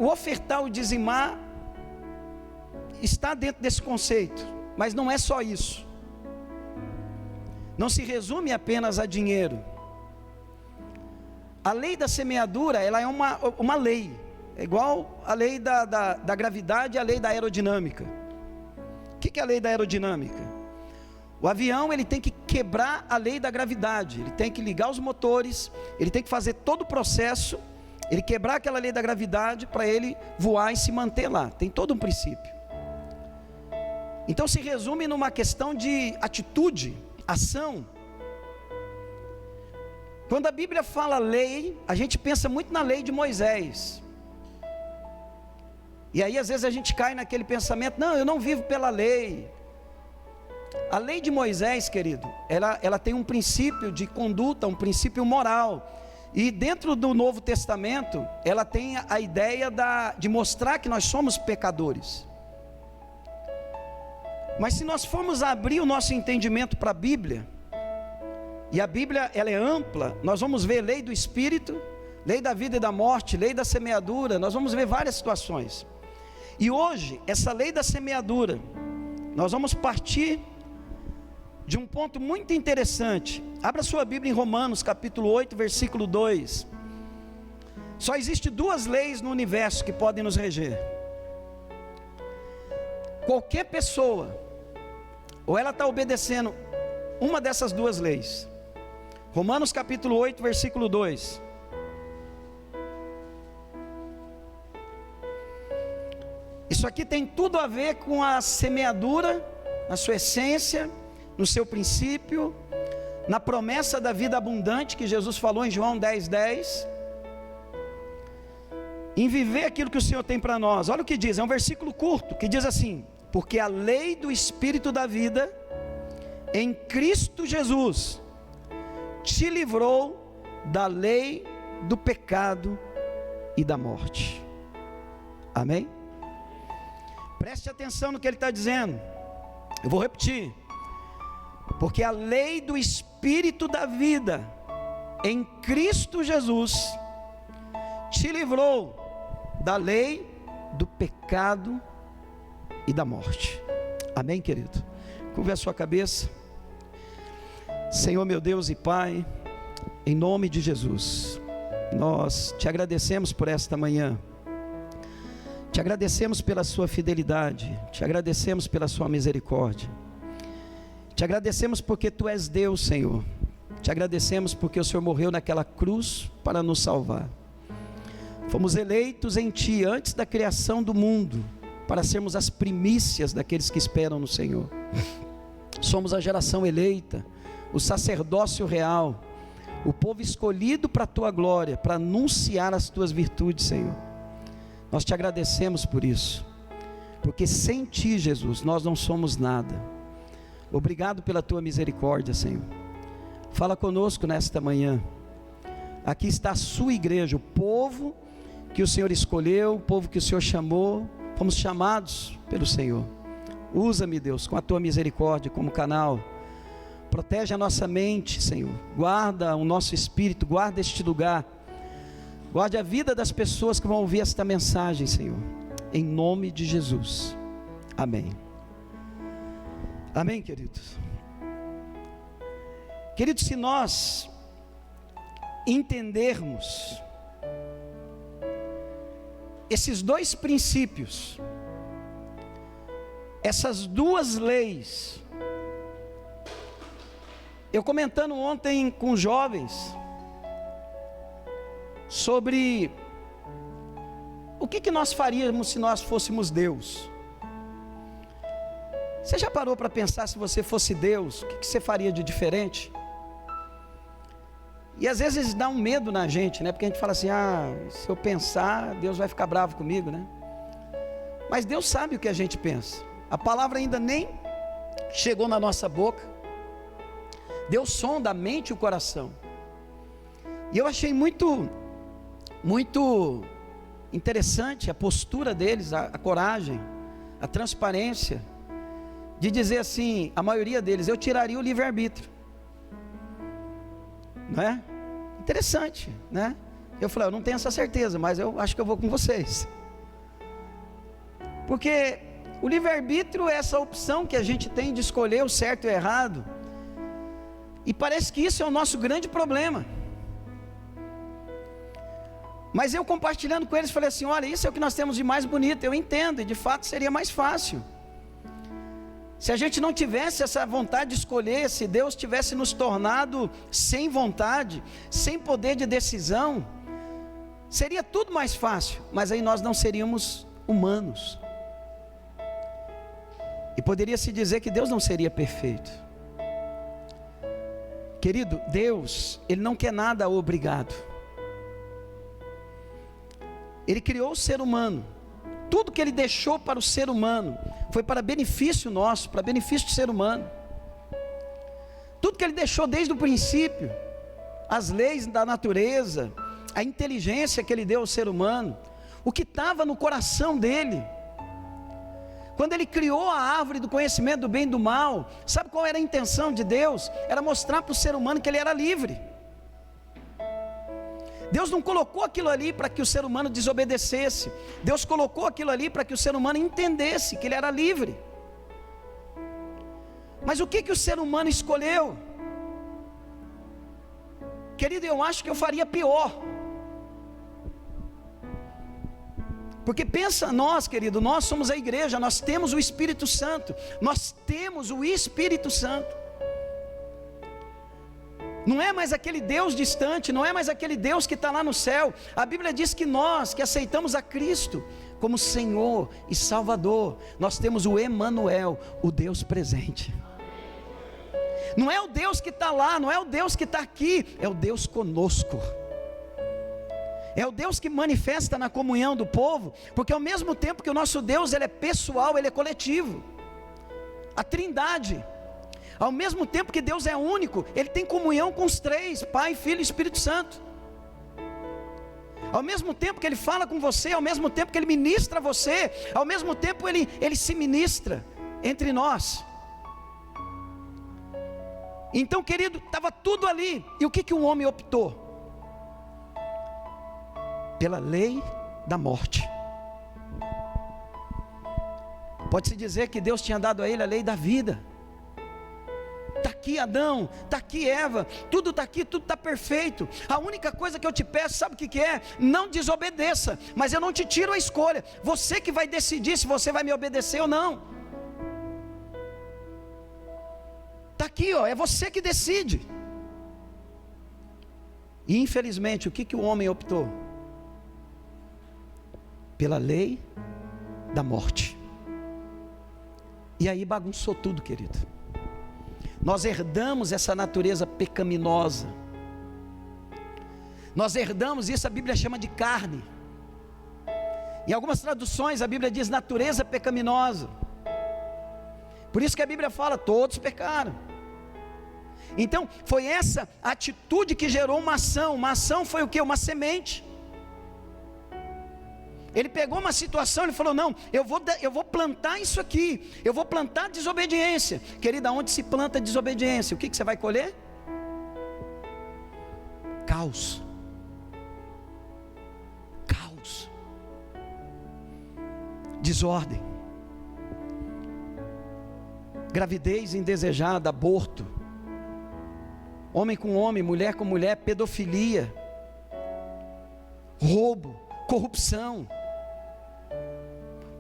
O ofertar, o dizimar está dentro desse conceito, mas não é só isso. Não se resume apenas a dinheiro. A lei da semeadura, ela é uma lei, é igual a lei da gravidade e a lei da aerodinâmica. O que é a lei da aerodinâmica? O avião, ele tem que quebrar a lei da gravidade, ele tem que ligar os motores, ele tem que fazer todo o processo, ele quebrar aquela lei da gravidade para ele voar e se manter lá. Tem todo um princípio. Então se resume numa questão de atitude, ação. Quando a Bíblia fala lei, a gente pensa muito na lei de Moisés. E aí às vezes a gente cai naquele pensamento: não, eu não vivo pela lei. A lei de Moisés, querido, ela tem um princípio de conduta, um princípio moral. E dentro do Novo Testamento, ela tem a ideia de mostrar que nós somos pecadores. Mas se nós formos abrir o nosso entendimento para a Bíblia, e a Bíblia ela é ampla, nós vamos ver lei do Espírito, lei da vida e da morte, lei da semeadura, nós vamos ver várias situações. E hoje, essa lei da semeadura, nós vamos partir de um ponto muito interessante. Abra sua Bíblia em Romanos capítulo 8, versículo 2. Só existe duas leis no universo que podem nos reger. Qualquer pessoa, ou ela está obedecendo uma dessas duas leis. Romanos capítulo 8, versículo 2. Isso aqui tem tudo a ver com a semeadura, na sua essência, no seu princípio, na promessa da vida abundante que Jesus falou em João 10:10, em viver aquilo que o Senhor tem para nós. Olha o que diz, é um versículo curto, que diz assim: porque a lei do Espírito da vida em Cristo Jesus te livrou da lei do pecado e da morte. Amém? Preste atenção no que ele está dizendo. Eu vou repetir. Porque a lei do Espírito da vida em Cristo Jesus te livrou da lei do pecado e da morte. Amém, querido? Curve a sua cabeça. Senhor meu Deus e Pai, em nome de Jesus, nós te agradecemos por esta manhã, te agradecemos pela sua fidelidade, te agradecemos pela sua misericórdia, te agradecemos porque tu és Deus, Senhor, te agradecemos porque o Senhor morreu naquela cruz para nos salvar. Fomos eleitos em ti antes da criação do mundo, para sermos as primícias daqueles que esperam no Senhor. Somos a geração eleita, o sacerdócio real, o povo escolhido para a tua glória, para anunciar as tuas virtudes, Senhor. Nós te agradecemos por isso, porque sem ti, Jesus, nós não somos nada. Obrigado pela tua misericórdia, Senhor. Fala conosco nesta manhã. Aqui está a sua igreja, o povo que o Senhor escolheu, o povo que o Senhor chamou. Fomos chamados pelo Senhor. Usa-me, Deus, com a tua misericórdia como canal. Protege a nossa mente, Senhor. Guarda o nosso espírito, guarda este lugar. Guarde a vida das pessoas que vão ouvir esta mensagem, Senhor. Em nome de Jesus. Amém. Amém, queridos. Queridos, se nós entendermos esses dois princípios, essas duas leis, eu comentando ontem com jovens sobre o que nós faríamos se nós fôssemos Deus. Você já parou para pensar, se você fosse Deus, o que você faria de diferente? E às vezes dá um medo na gente, né? Porque a gente fala assim, se eu pensar, Deus vai ficar bravo comigo, né? Mas Deus sabe o que a gente pensa. A palavra ainda nem chegou na nossa boca. Deus sonda a mente e o coração. E eu achei muito interessante a postura deles, a coragem, a transparência, de dizer assim, a maioria deles, eu tiraria o livre-arbítrio. Não é? Interessante, né? Eu falei, eu não tenho essa certeza, mas eu acho que eu vou com vocês. Porque o livre-arbítrio é essa opção que a gente tem de escolher o certo e o errado. E parece que isso é o nosso grande problema. Mas eu compartilhando com eles, falei assim, olha, isso é o que nós temos de mais bonito, eu entendo, e de fato seria mais fácil. Se a gente não tivesse essa vontade de escolher, se Deus tivesse nos tornado sem vontade, sem poder de decisão, seria tudo mais fácil, mas aí nós não seríamos humanos. E poderia se dizer que Deus não seria perfeito. Querido, Deus, Ele não quer nada obrigado. Ele criou o ser humano. Tudo que Ele deixou para o ser humano foi para benefício nosso, para benefício do ser humano. Tudo que Ele deixou desde o princípio, as leis da natureza, a inteligência que Ele deu ao ser humano, o que estava no coração dele. Quando Ele criou a árvore do conhecimento do bem e do mal, sabe qual era a intenção de Deus? Era mostrar para o ser humano que ele era livre. Deus não colocou aquilo ali para que o ser humano desobedecesse. Deus colocou aquilo ali para que o ser humano entendesse que ele era livre. Mas o que o ser humano escolheu? Querido, eu acho que eu faria pior. Porque pensa nós, querido, nós somos a igreja, nós temos o Espírito Santo. Nós temos o Espírito Santo. Não é mais aquele Deus distante, não é mais aquele Deus que está lá no céu. A Bíblia diz que nós que aceitamos a Cristo como Senhor e Salvador, nós temos o Emanuel, o Deus presente. Não é o Deus que está lá, não é o Deus que está aqui, é o Deus conosco. É o Deus que manifesta na comunhão do povo, porque ao mesmo tempo que o nosso Deus ele é pessoal, ele é coletivo. A Trindade. Ao mesmo tempo que Deus é único, Ele tem comunhão com os três, Pai, Filho e Espírito Santo. Ao mesmo tempo que Ele fala com você, ao mesmo tempo que Ele ministra você, ao mesmo tempo Ele se ministra entre nós. Então, querido, estava tudo ali. E o que o homem optou? Pela lei da morte. Pode-se dizer que Deus tinha dado a ele a lei da vida. Está aqui Adão, está aqui Eva, tudo está aqui, tudo está perfeito. A única coisa que eu te peço, sabe o que é? Não desobedeça, mas eu não te tiro a escolha. Você que vai decidir se você vai me obedecer ou não. Está aqui, ó, é você que decide. E infelizmente, o que o homem optou? Pela lei da morte. E aí bagunçou tudo, querido. Nós herdamos essa natureza pecaminosa. Nós herdamos isso, a Bíblia chama de carne. Em algumas traduções a Bíblia diz natureza pecaminosa. Por isso que a Bíblia fala, todos pecaram. Então, foi essa atitude que gerou uma ação. Uma ação foi o quê? Uma semente. Ele pegou uma situação, ele falou, não, eu vou plantar isso aqui, eu vou plantar desobediência. Querida, onde se planta desobediência, o que você vai colher? Caos. Caos. Desordem. Gravidez indesejada, aborto. Homem com homem, mulher com mulher, pedofilia. Roubo, corrupção.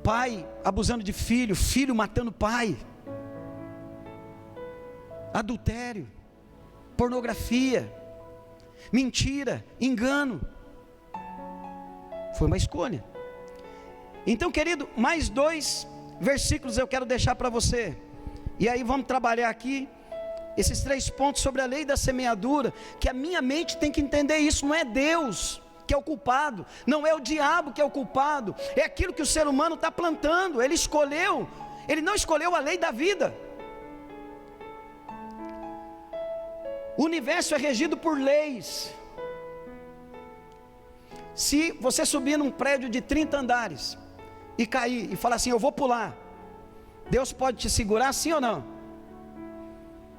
Pai abusando de filho, filho matando pai, adultério, pornografia, mentira, engano. Foi uma escolha. Então, querido, mais 2 versículos eu quero deixar para você, e aí vamos trabalhar aqui esses 3 pontos sobre a lei da semeadura, que a minha mente tem que entender isso. Não é Deus que é o culpado, não é o diabo que é o culpado, é aquilo que o ser humano está plantando. Ele escolheu, ele não escolheu a lei da vida. O universo é regido por leis. Se você subir num prédio de 30 andares e cair e falar assim, eu vou pular, Deus pode te segurar, sim ou não?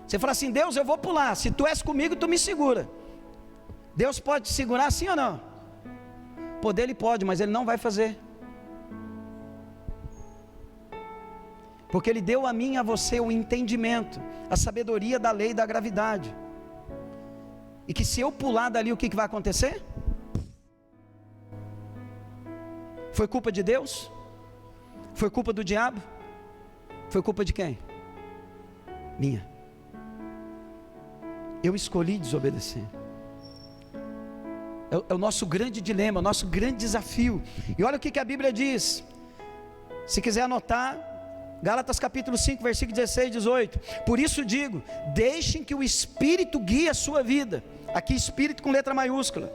Você fala assim, Deus, eu vou pular, se tu és comigo, tu me segura. Deus pode te segurar, sim ou não? Poder ele pode, mas ele não vai fazer. Porque ele deu a mim e a você o entendimento, a sabedoria da lei da gravidade. E que se eu pular dali, o que vai acontecer? Foi culpa de Deus? Foi culpa do diabo? Foi culpa de quem? Minha. Eu escolhi desobedecer. É o nosso grande dilema, o nosso grande desafio. E olha o que a Bíblia diz. Se quiser anotar, Gálatas capítulo 5, versículo 16 e 18. Por isso digo, deixem que o Espírito guie a sua vida. Aqui Espírito com letra maiúscula.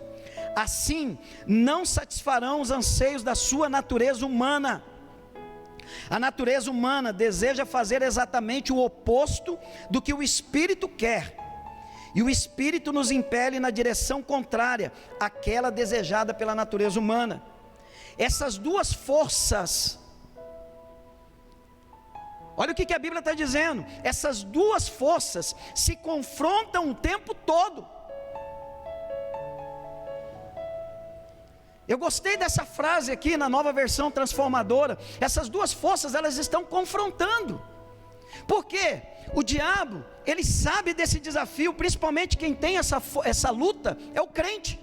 Assim não satisfarão os anseios da sua natureza humana. A natureza humana deseja fazer exatamente o oposto do que o Espírito quer. E o Espírito nos impele na direção contrária àquela desejada pela natureza humana. Essas duas forças, olha o que a Bíblia está dizendo, essas duas forças se confrontam o tempo todo. Eu gostei dessa frase aqui na Nova Versão Transformadora. Essas duas forças, elas estão confrontando. Por quê? O diabo, ele sabe desse desafio, principalmente quem tem essa luta, é o crente.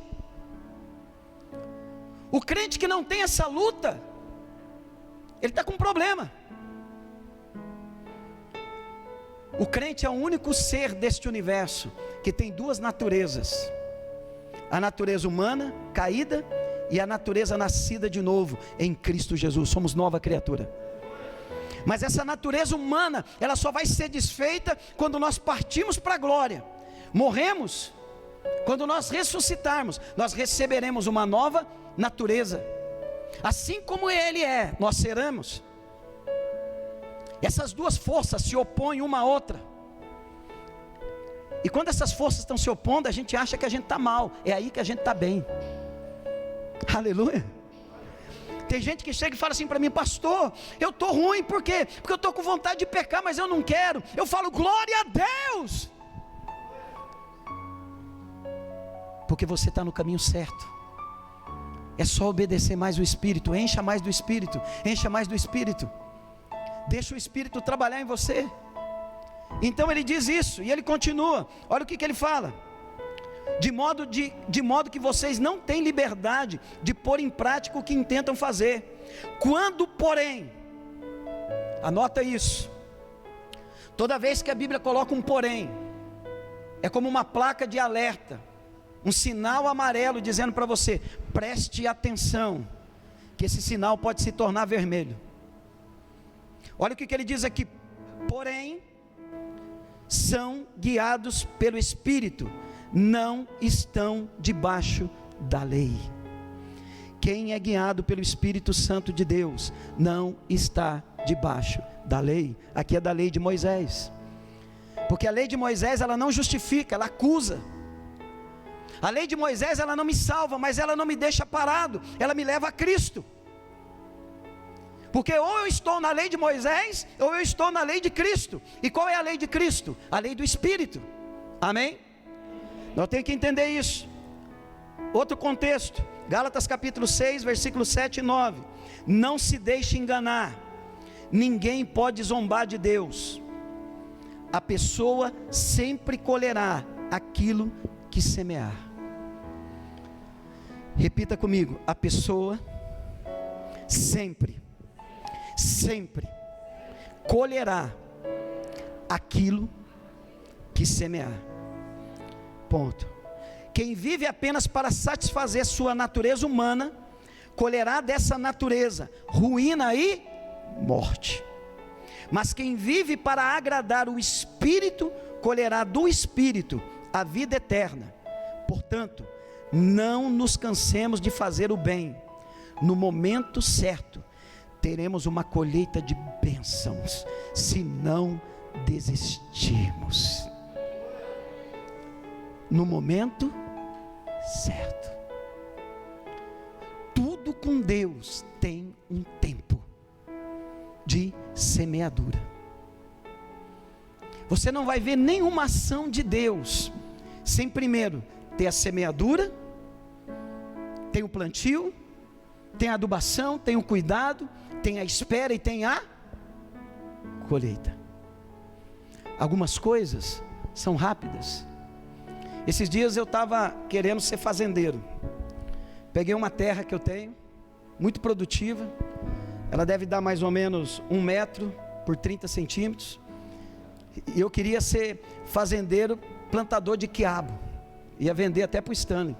O crente que não tem essa luta, ele está com um problema. O crente é o único ser deste universo que tem duas naturezas: a natureza humana, caída, e a natureza nascida de novo em Cristo Jesus. Somos nova criatura. Mas essa natureza humana, ela só vai ser desfeita quando nós partimos para a glória. Morremos, quando nós ressuscitarmos, nós receberemos uma nova natureza. Assim como Ele é, nós seremos. Essas duas forças se opõem uma à outra. E quando essas forças estão se opondo, a gente acha que a gente está mal. É aí que a gente está bem. Aleluia. Tem gente que chega e fala assim para mim: pastor, eu estou ruim, por quê? Porque eu estou com vontade de pecar, mas eu não quero. Eu falo: glória a Deus, porque você está no caminho certo. É só obedecer mais o Espírito. Encha mais do Espírito, encha mais do Espírito. Deixa o Espírito trabalhar em você. Então ele diz isso, e ele continua. Olha o que ele fala: de modo que vocês não têm liberdade de pôr em prática o que intentam fazer. Quando, porém, anota isso, toda vez que a Bíblia coloca um porém, é como uma placa de alerta, um sinal amarelo dizendo para você: preste atenção, que esse sinal pode se tornar vermelho. Olha o que ele diz aqui: porém, são guiados pelo Espírito, não estão debaixo da lei. Quem é guiado pelo Espírito Santo de Deus não está debaixo da lei. Aqui é da lei de Moisés, porque a lei de Moisés, ela não justifica, ela acusa. A lei de Moisés, ela não me salva, mas ela não me deixa parado, ela me leva a Cristo. Porque ou eu estou na lei de Moisés, ou eu estou na lei de Cristo. E qual é a lei de Cristo? A lei do Espírito. Amém? Nós temos que entender isso. Outro contexto, Gálatas capítulo 6, versículos 7 e 9. Não se deixe enganar, ninguém pode zombar de Deus. A pessoa sempre colherá aquilo que semear. Repita comigo: a pessoa sempre colherá aquilo que semear. Ponto. Quem vive apenas para satisfazer sua natureza humana, colherá dessa natureza ruína e morte. Mas quem vive para agradar o Espírito, colherá do Espírito a vida eterna. Portanto, não nos cansemos de fazer o bem. No momento certo, teremos uma colheita de bênçãos, se não desistirmos. No momento certo. Tudo com Deus tem um tempo de semeadura. Você não vai ver nenhuma ação de Deus sem primeiro ter a semeadura, tem o plantio, tem a adubação, tem o cuidado, tem a espera e tem a colheita. Algumas coisas são rápidas. Esses dias eu estava querendo ser fazendeiro. Peguei uma terra que eu tenho, muito produtiva. Ela deve dar mais ou menos 1 metro por 30 centímetros. E eu queria ser fazendeiro, plantador de quiabo. Ia vender até para o Stanley.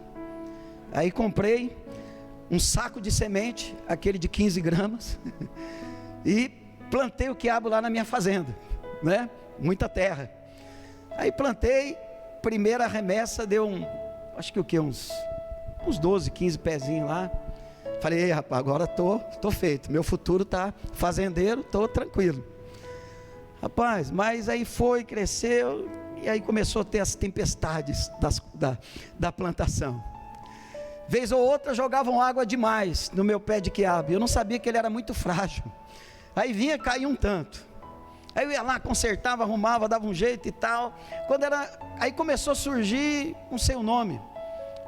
Aí comprei um saco de semente, aquele de 15 gramas, e plantei o quiabo lá na minha fazenda, né? Muita terra. Aí plantei, primeira remessa deu acho que o que, uns 12, 15 pezinhos lá. Falei: ei, rapaz, agora tô feito, meu futuro tá fazendeiro, tô tranquilo. Rapaz, mas aí cresceu, e aí começou a ter as tempestades da plantação. Vez ou outra jogavam água demais no meu pé de quiabo, eu não sabia que ele era muito frágil. Aí vinha cair um tanto, aí eu ia lá, consertava, arrumava, dava um jeito e tal. Aí começou a surgir, não sei o nome,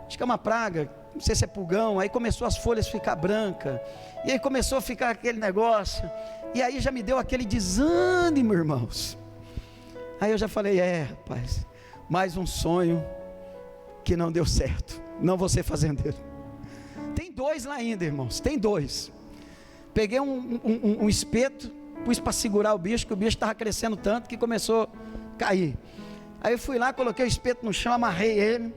acho que é uma praga, não sei se é pulgão. Aí começou as folhas a ficar brancas, e aí começou a ficar aquele negócio, e aí já me deu aquele desânimo, irmãos. Aí eu já falei: rapaz, mais um sonho que não deu certo, não vou ser fazendeiro. Tem 2 lá ainda, irmãos, tem 2. Peguei um espeto, pus para segurar o bicho, que o bicho estava crescendo tanto que começou a cair. Aí eu fui lá, coloquei o espeto no chão, amarrei ele,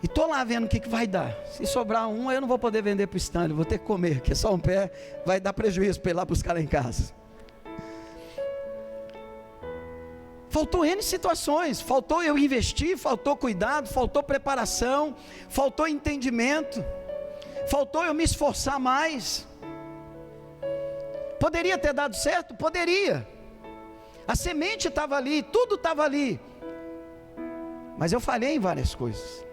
e estou lá vendo o que vai dar. Se sobrar um, eu não vou poder vender para o Stanley, vou ter que comer, porque só um pé vai dar prejuízo para ir lá buscar lá em casa. Faltou N situações, faltou eu investir, faltou cuidado, faltou preparação, faltou entendimento, faltou eu me esforçar mais. Poderia ter dado certo? Poderia. A semente estava ali, tudo estava ali, mas eu falhei em várias coisas.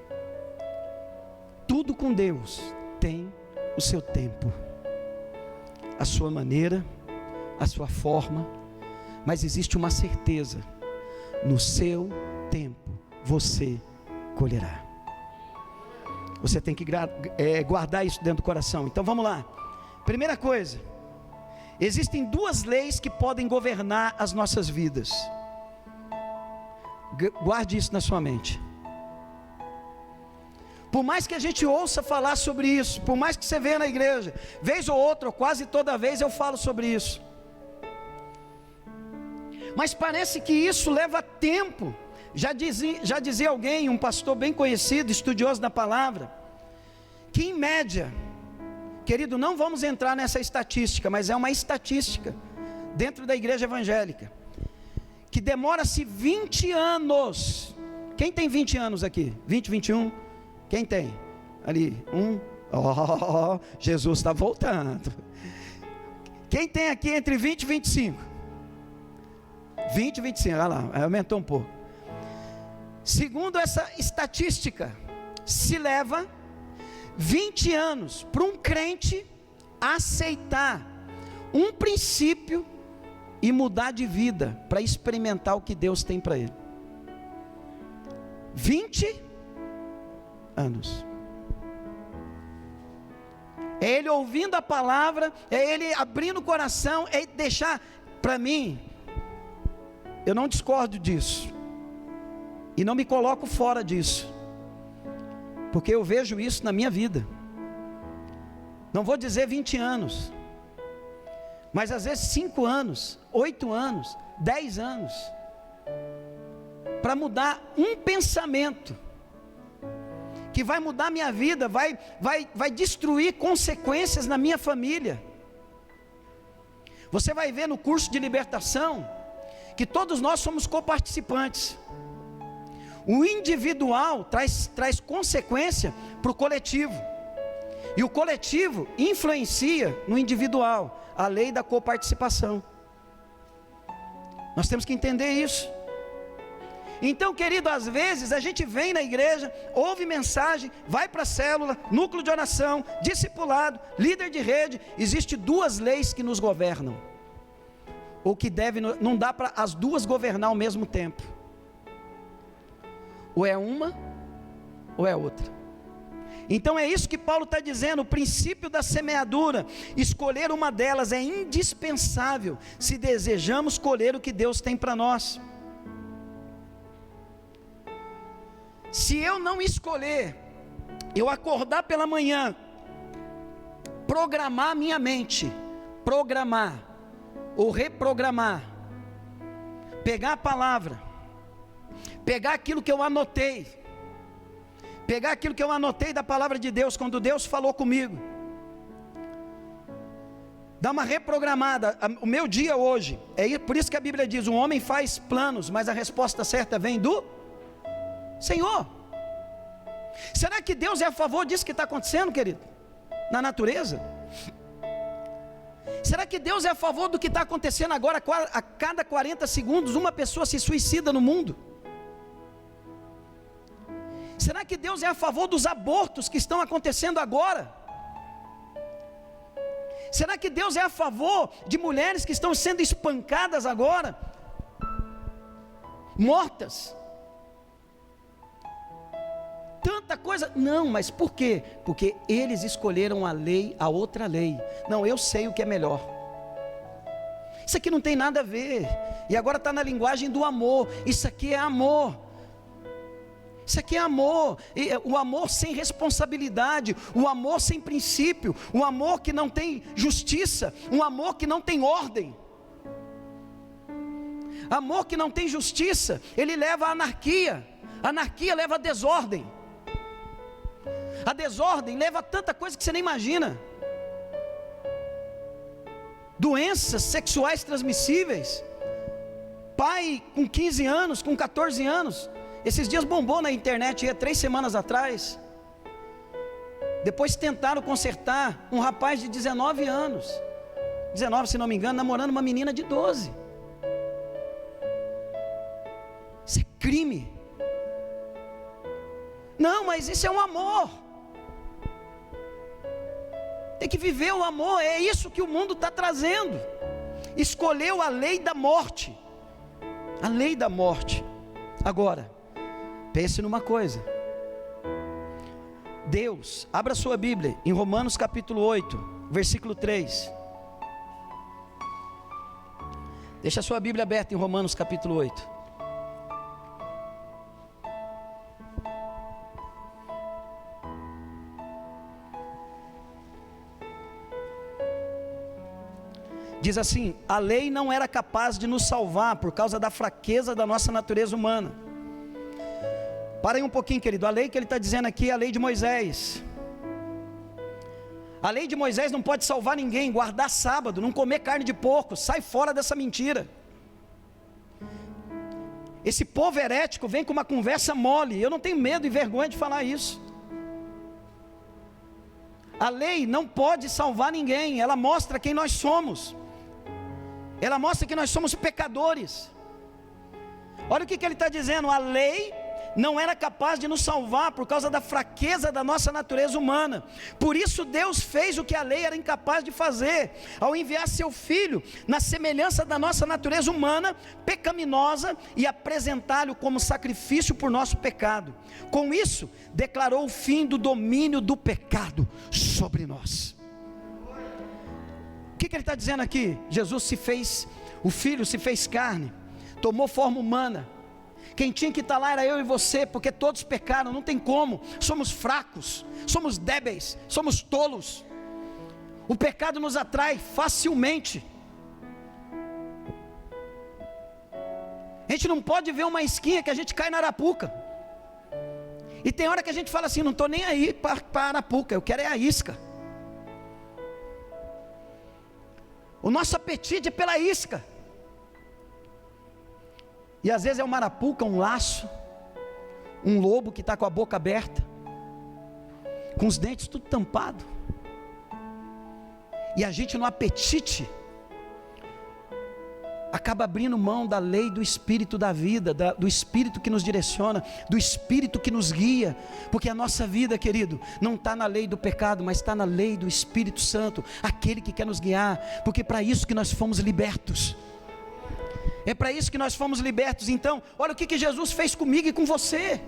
Tudo com Deus tem o seu tempo, a sua maneira, a sua forma, mas existe uma certeza: no seu tempo você colherá. Você tem que guardar isso dentro do coração. Então vamos lá. Primeira coisa, Existem duas leis que podem governar as nossas vidas. Guarde isso na sua mente. Por mais que a gente ouça falar sobre isso, por mais que você venha na igreja, vez ou outra, ou quase toda vez eu falo sobre isso, mas parece que isso leva tempo. Já dizia alguém, um pastor bem conhecido, estudioso da palavra, que em média, querido, não vamos entrar nessa estatística, mas é uma estatística dentro da igreja evangélica, que demora-se 20 anos. Quem tem 20 anos aqui? 20, 21? Quem tem? Ali, Jesus está voltando. Quem tem aqui entre 20 e 25? 20 e 25, olha lá, aumentou um pouco. Segundo essa estatística, se leva 20 anos para um crente aceitar um princípio e mudar de vida, para experimentar o que Deus tem para ele. 20 anos. É ele ouvindo a palavra, é ele abrindo o coração, é deixar. Para mim, eu não discordo disso, e não me coloco fora disso, porque eu vejo isso na minha vida. Não vou dizer 20 anos, mas às vezes 5 anos, 8 anos, 10 anos, para mudar um pensamento, que vai mudar minha vida, vai destruir consequências na minha família. Você vai ver no curso de libertação, que todos nós somos coparticipantes. O individual traz consequência para o coletivo, e o coletivo influencia no individual, a lei da coparticipação. Nós temos que entender isso. Então, querido, às vezes a gente vem na igreja, ouve mensagem, vai para a célula, núcleo de oração, discipulado, líder de rede. Existem duas leis que nos governam, ou que devem, não dá para as duas governar ao mesmo tempo. Ou é uma, ou é outra. Então é isso que Paulo está dizendo, o princípio da semeadura. Escolher uma delas é indispensável, se desejamos colher o que Deus tem para nós. Se eu não escolher, eu acordar pela manhã, programar minha mente, programar, ou reprogramar, pegar a palavra, pegar aquilo que eu anotei, da palavra de Deus, quando Deus falou comigo, dar uma reprogramada. O meu dia hoje, por isso que a Bíblia diz, um homem faz planos, mas a resposta certa vem do Senhor. Será que Deus é a favor disso que está acontecendo, querido, na natureza? Será que Deus é a favor do que está acontecendo agora? A cada 40 segundos uma pessoa se suicida no mundo. Será que Deus é a favor dos abortos que estão acontecendo agora? Será que Deus é a favor de mulheres que estão sendo espancadas agora, mortas? Tanta coisa. Não, mas por quê? Porque eles escolheram a lei, a outra lei. Não, eu sei o que é melhor. Isso aqui não tem nada a ver. E agora está na linguagem do amor. Isso aqui é amor. Isso aqui é amor. O amor sem responsabilidade, o amor sem princípio, o amor que não tem justiça, um amor que não tem ordem. Amor que não tem justiça, ele leva à anarquia. A anarquia leva à desordem. A desordem leva a tanta coisa que você nem imagina. Doenças sexuais transmissíveis. Pai com 15 anos, com 14 anos. Esses dias bombou na internet, 3 semanas atrás. Depois tentaram consertar um rapaz de 19 anos. 19, se não me engano, namorando uma menina de 12. Isso é crime. Não, mas isso é um amor. Tem que viver o amor. É isso que o mundo está trazendo. Escolheu a lei da morte. A lei da morte. Agora, pense numa coisa. Deus, abra sua Bíblia em Romanos capítulo 8, versículo 3. Deixa a sua Bíblia aberta em Romanos capítulo 8. Diz assim: a lei não era capaz de nos salvar por causa da fraqueza da nossa natureza humana. Para aí um pouquinho, querido. A lei que ele está dizendo aqui é a lei de Moisés. A lei de Moisés não pode salvar ninguém. Guardar sábado, não comer carne de porco, sai fora dessa mentira. Esse povo herético vem com uma conversa mole. Eu não tenho medo e vergonha de falar isso. A lei não pode salvar ninguém. Ela mostra quem nós somos. Ela mostra que nós somos pecadores. Olha o que ele está dizendo: a lei não era capaz de nos salvar por causa da fraqueza da nossa natureza humana. Por isso Deus fez o que a lei era incapaz de fazer, ao enviar seu Filho na semelhança da nossa natureza humana, pecaminosa, e apresentá-lo como sacrifício por nosso pecado. Com isso, declarou o fim do domínio do pecado sobre nós. O que ele está dizendo aqui? Jesus se fez, o Filho se fez carne, tomou forma humana. Quem tinha que estar lá era eu e você, porque todos pecaram, não tem como. Somos fracos, somos débeis, somos tolos. O pecado nos atrai facilmente. A gente não pode ver uma esquinha que a gente cai na arapuca. E tem hora que a gente fala assim: não estou nem aí para a arapuca, eu quero é a isca. O nosso apetite é pela isca. E às vezes é uma arapuca, um laço, um lobo que está com a boca aberta, com os dentes tudo tampado. E a gente no apetite acaba abrindo mão da lei do Espírito da vida, do Espírito que nos direciona, do Espírito que nos guia. Porque a nossa vida, querido, não está na lei do pecado, mas está na lei do Espírito Santo, aquele que quer nos guiar. Porque para isso que nós fomos libertos. É para isso que nós fomos libertos. Então, olha o que Jesus fez comigo e com você.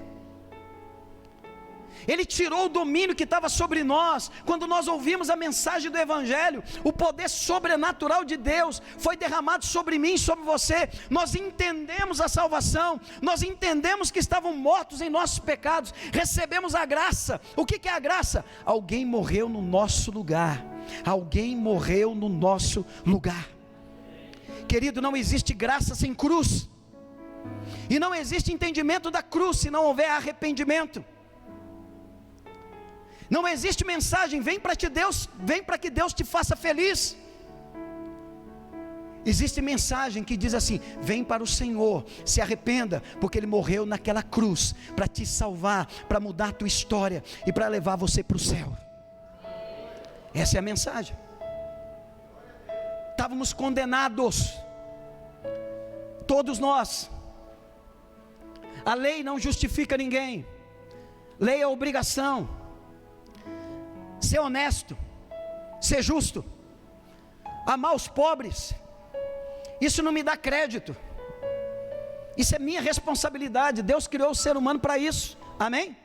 Ele tirou o domínio que estava sobre nós. Quando nós ouvimos a mensagem do Evangelho, o poder sobrenatural de Deus foi derramado sobre mim e sobre você. Nós entendemos a salvação, nós entendemos que estavam mortos em nossos pecados, recebemos a graça. O que é a graça? Alguém morreu no nosso lugar. Alguém morreu no nosso lugar. Querido, não existe graça sem cruz, e não existe entendimento da cruz se não houver arrependimento. Não existe mensagem: vem para que Deus te faça feliz. Existe mensagem que diz assim: vem para o Senhor, se arrependa, porque Ele morreu naquela cruz para te salvar, para mudar a tua história e para levar você para o céu. Essa é a mensagem. Estávamos condenados, todos nós. A lei não justifica ninguém. Lei é obrigação. Ser honesto, ser justo, amar os pobres, isso não me dá crédito. Isso é minha responsabilidade. Deus criou o ser humano para isso. Amém?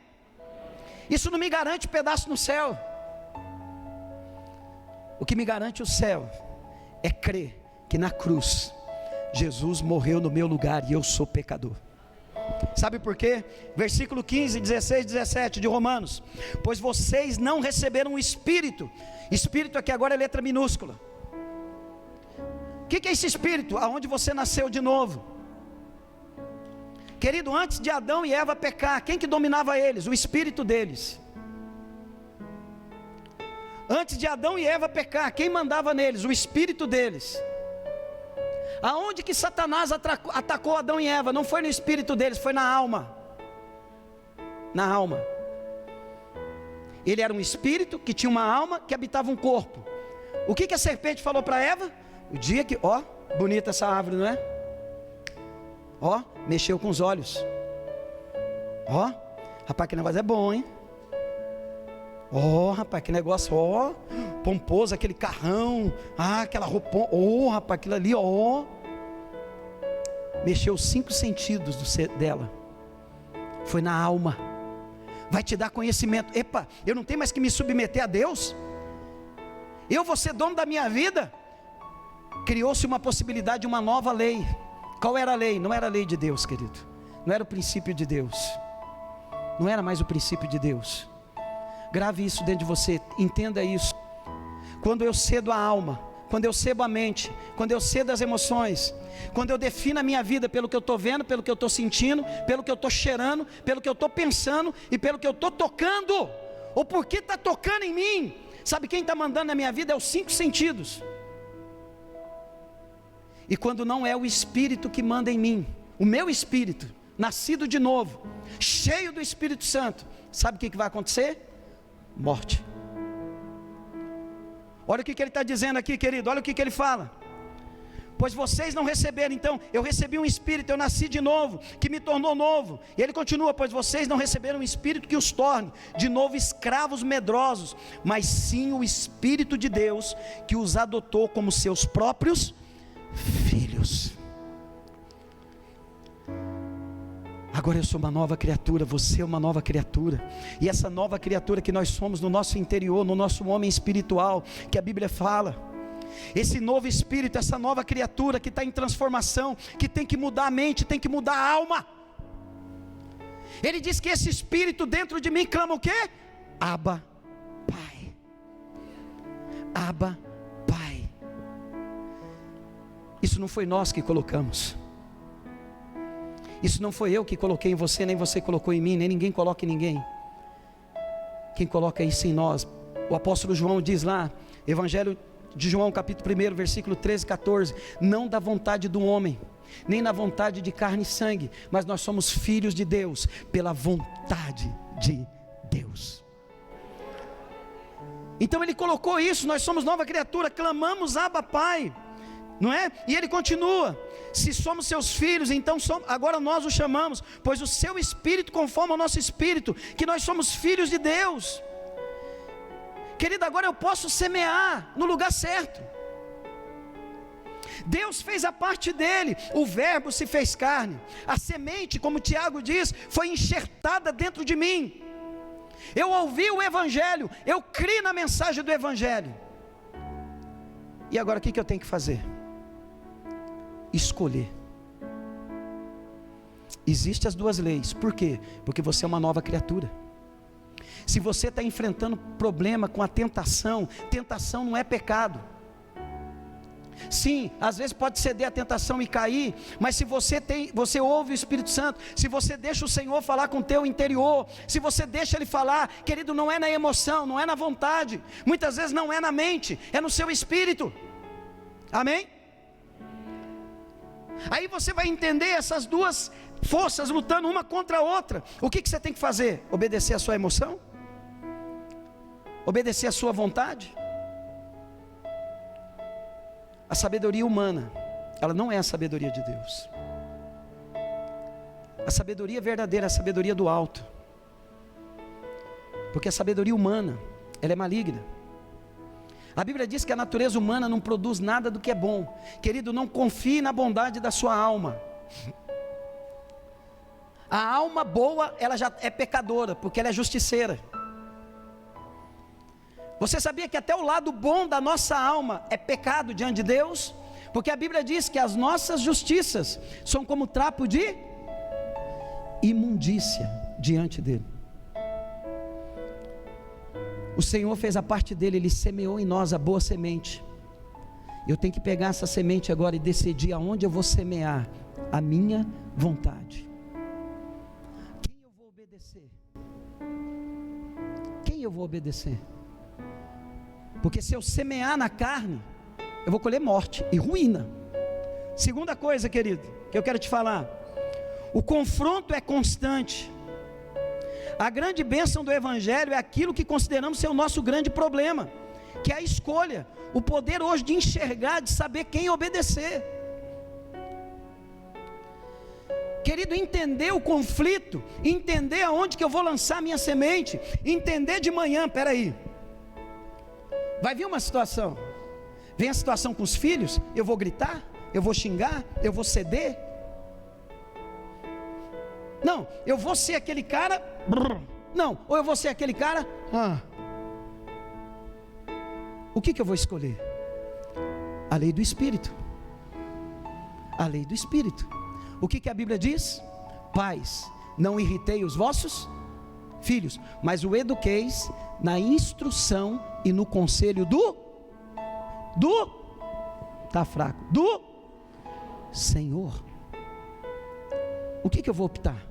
Isso não me garante pedaço no céu. O que me garante o céu é crer que na cruz Jesus morreu no meu lugar e eu sou pecador. Sabe por quê? Versículo 15, 16, 17 de Romanos: pois vocês não receberam o Espírito. Espírito aqui agora é letra minúscula. O que é esse Espírito? Aonde você nasceu de novo. Querido, antes de Adão e Eva pecar, quem que dominava eles? O Espírito deles. Antes de Adão e Eva pecar, quem mandava neles? O Espírito deles. Aonde que Satanás atacou Adão e Eva? Não foi no espírito deles, foi na alma. Na alma. Ele era um espírito que tinha uma alma que habitava um corpo. O que a serpente falou para Eva? O dia que, ó, bonita essa árvore, não é? Ó, mexeu com os olhos. Ó, rapaz, que negócio é bom, hein? Ó, rapaz, que negócio, ó, pomposo, aquele carrão, aquela roupão, ó, rapaz, aquilo ali, ó. Mexeu os 5 sentidos dela. Foi na alma. Vai te dar conhecimento. Epa, eu não tenho mais que me submeter a Deus? Eu vou ser dono da minha vida? criou-se uma possibilidade de uma nova lei. Qual era a lei? Não era a lei de Deus, querido. Não era o princípio de Deus. Não era mais o princípio de Deus. Grave isso dentro de você, entenda isso. Quando eu cedo a alma, quando eu cedo a mente, quando eu cedo as emoções, quando eu defino a minha vida pelo que eu estou vendo, pelo que eu estou sentindo, pelo que eu estou cheirando, pelo que eu estou pensando e pelo que eu estou tocando, ou porque está tocando em mim. Sabe quem está mandando na minha vida? É os 5 sentidos. E quando não é o Espírito que manda em mim, o meu espírito, nascido de novo, cheio do Espírito Santo, sabe o que vai acontecer? Morte. Olha o que ele está dizendo aqui, querido, olha o que ele fala. Pois vocês não receberam, então, eu recebi um Espírito, eu nasci de novo, que me tornou novo. E ele continua, pois vocês não receberam um Espírito que os torne de novo escravos medrosos, mas sim o Espírito de Deus, que os adotou como seus próprios filhos. Agora eu sou uma nova criatura, você é uma nova criatura. E essa nova criatura que nós somos no nosso interior, no nosso homem espiritual, que a Bíblia fala, esse novo espírito, essa nova criatura que está em transformação, que tem que mudar a mente, tem que mudar a alma. Ele diz que esse espírito dentro de mim clama o quê? Abba, Pai. Abba, Pai. Isso não foi nós que colocamos. Isso não foi eu que coloquei em você, nem você colocou em mim, nem ninguém coloca em ninguém. Quem coloca isso em nós? O apóstolo João diz lá, Evangelho de João, capítulo 1, versículo 13 e 14, não da vontade do homem, nem na vontade de carne e sangue, mas nós somos filhos de Deus, pela vontade de Deus. Então ele colocou isso, nós somos nova criatura, clamamos Abba Pai, não é? E ele continua, se somos seus filhos, então agora nós o chamamos, pois o seu espírito conforma o nosso espírito, que nós somos filhos de Deus. Querido, agora eu posso semear no lugar certo. Deus fez a parte dele, o verbo se fez carne, a semente, como Tiago diz, foi enxertada dentro de mim. Eu ouvi o Evangelho, eu criei na mensagem do Evangelho. E agora o que eu tenho que fazer? Escolher. Existem as duas leis, por quê? Porque você é uma nova criatura. Se você está enfrentando problema com a tentação, tentação não é pecado. Sim, às vezes pode ceder à tentação e cair, mas se você ouve o Espírito Santo, se você deixa o Senhor falar com o teu interior, se você deixa Ele falar, querido, não é na emoção, não é na vontade, muitas vezes não é na mente, é no seu espírito. Amém? Aí você vai entender essas duas forças lutando uma contra a outra. O que você tem que fazer? Obedecer a sua emoção? Obedecer a sua vontade? A sabedoria humana, ela não é a sabedoria de Deus. A sabedoria verdadeira é a sabedoria do alto. Porque a sabedoria humana, ela é maligna. A Bíblia diz que a natureza humana não produz nada do que é bom. Querido, não confie na bondade da sua alma. A alma boa, ela já é pecadora, porque ela é justiceira. Você sabia que até o lado bom da nossa alma é pecado diante de Deus? Porque a Bíblia diz que as nossas justiças são como trapo de imundícia diante dele. O Senhor fez a parte dele, Ele semeou em nós a boa semente. Eu tenho que pegar essa semente agora e decidir aonde eu vou semear a minha vontade. Quem eu vou obedecer? Quem eu vou obedecer? Porque se eu semear na carne, eu vou colher morte e ruína. Segunda coisa, querido, que eu quero te falar: o confronto é constante. A grande bênção do Evangelho é aquilo que consideramos ser o nosso grande problema, que é a escolha, o poder hoje de enxergar, de saber quem obedecer. Querido, entender o conflito, entender aonde que eu vou lançar minha semente, entender de manhã, peraí, vai vir uma situação, vem a situação com os filhos, eu vou gritar, eu vou xingar, eu vou ceder? Não, eu vou ser aquele cara, não, ou eu vou ser aquele cara, o que eu vou escolher? A lei do Espírito. A lei do Espírito. O que a Bíblia diz? Pais, não irritei os vossos filhos, mas o eduqueis na instrução e no conselho está fraco, do Senhor. O que eu vou optar?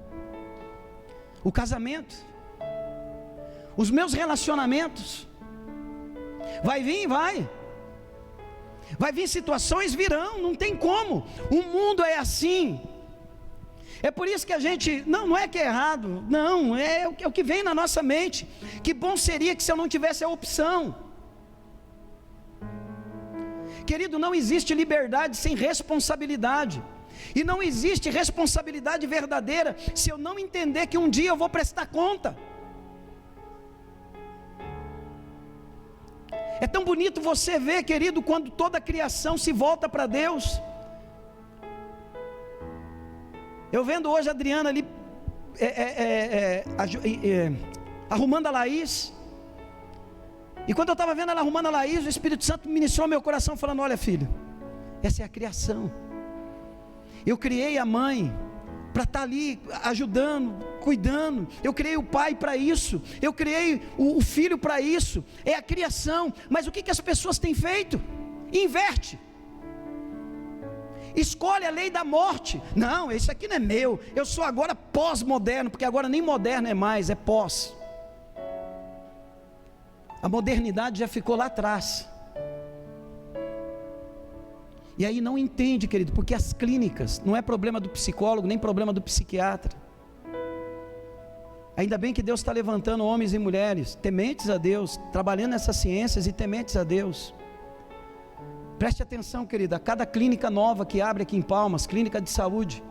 O casamento, os meus relacionamentos, vai vir situações, virão, não tem como, o mundo é assim. É por isso que a gente, não é que é errado, não, é o que vem na nossa mente. Que bom seria que se eu não tivesse a opção. Querido, não existe liberdade sem responsabilidade. E não existe responsabilidade verdadeira se eu não entender que um dia eu vou prestar conta. É tão bonito você ver, querido, quando toda a criação se volta para Deus. Eu vendo hoje a Adriana ali arrumando a Laís. E quando eu estava vendo ela arrumando a Laís, o Espírito Santo ministrou meu coração falando: olha, filho, essa é a criação. Eu criei a mãe para estar ali ajudando, cuidando. Eu criei o pai para isso. Eu criei o filho para isso. É a criação. Mas o que as pessoas têm feito? Inverte. Escolhe a lei da morte. Não, isso aqui não é meu. Eu sou agora pós-moderno, porque agora nem moderno é mais, é pós. A modernidade já ficou lá atrás. E aí não entende, querido, porque as clínicas, não é problema do psicólogo, nem problema do psiquiatra. Ainda bem que Deus está levantando homens e mulheres tementes a Deus, trabalhando nessas ciências e tementes a Deus. Preste atenção, querida, a cada clínica nova que abre aqui em Palmas, clínica de saúde,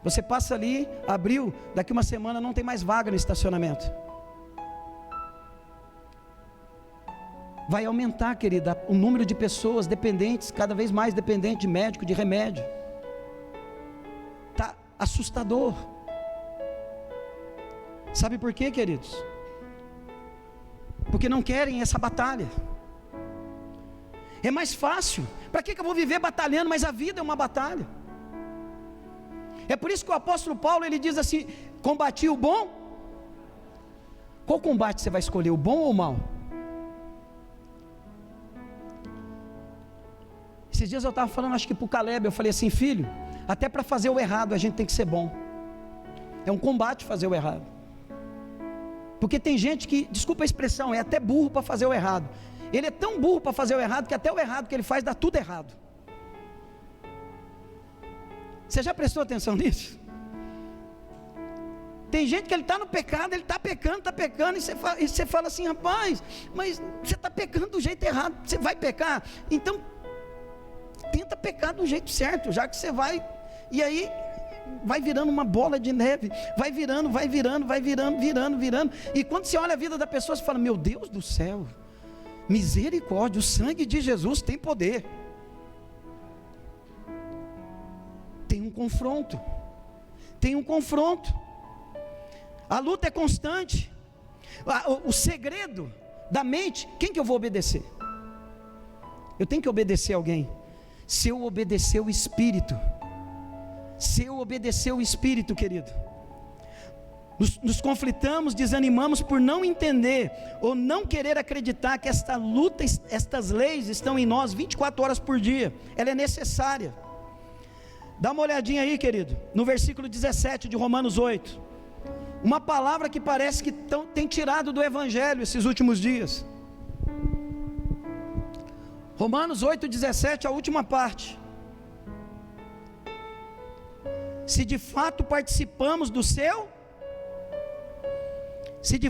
você passa ali, abriu, daqui uma semana não tem mais vaga no estacionamento. Vai aumentar, querida, o número de pessoas dependentes, cada vez mais dependentes de médico, de remédio. Está assustador. Sabe por quê, queridos? Porque não querem essa batalha. É mais fácil. Para que eu vou viver batalhando? Mas a vida é uma batalha. É por isso que o apóstolo Paulo, ele diz assim: combati o bom. Qual combate você vai escolher, o bom ou o mal? Esses dias eu estava falando, acho que para o Caleb, eu falei assim: filho, até para fazer o errado a gente tem que ser bom. É um combate fazer o errado. Porque tem gente que, desculpa a expressão, é até burro para fazer o errado. Ele é tão burro para fazer o errado que até o errado que ele faz dá tudo errado. Você já prestou atenção nisso? Tem gente que ele está no pecado, ele está pecando, e você fala assim: rapaz, mas você está pecando do jeito errado, você vai pecar, então tenta pecar do jeito certo, já que você vai, e aí vai virando uma bola de neve, vai virando, e quando você olha a vida da pessoa, você fala: meu Deus do céu, misericórdia, o sangue de Jesus tem poder. Tem um confronto, a luta é constante. O segredo da mente, quem que eu vou obedecer? Eu tenho que obedecer alguém. Se eu obedecer o Espírito, querido, nos conflitamos, desanimamos por não entender ou não querer acreditar que esta luta, estas leis estão em nós 24 horas por dia. Ela é necessária. Dá uma olhadinha aí, querido, no versículo 17 de Romanos 8. Uma palavra que parece que tem tirado do Evangelho esses últimos dias. Romanos 8,17, a última parte. Se de fato participamos do seu, se de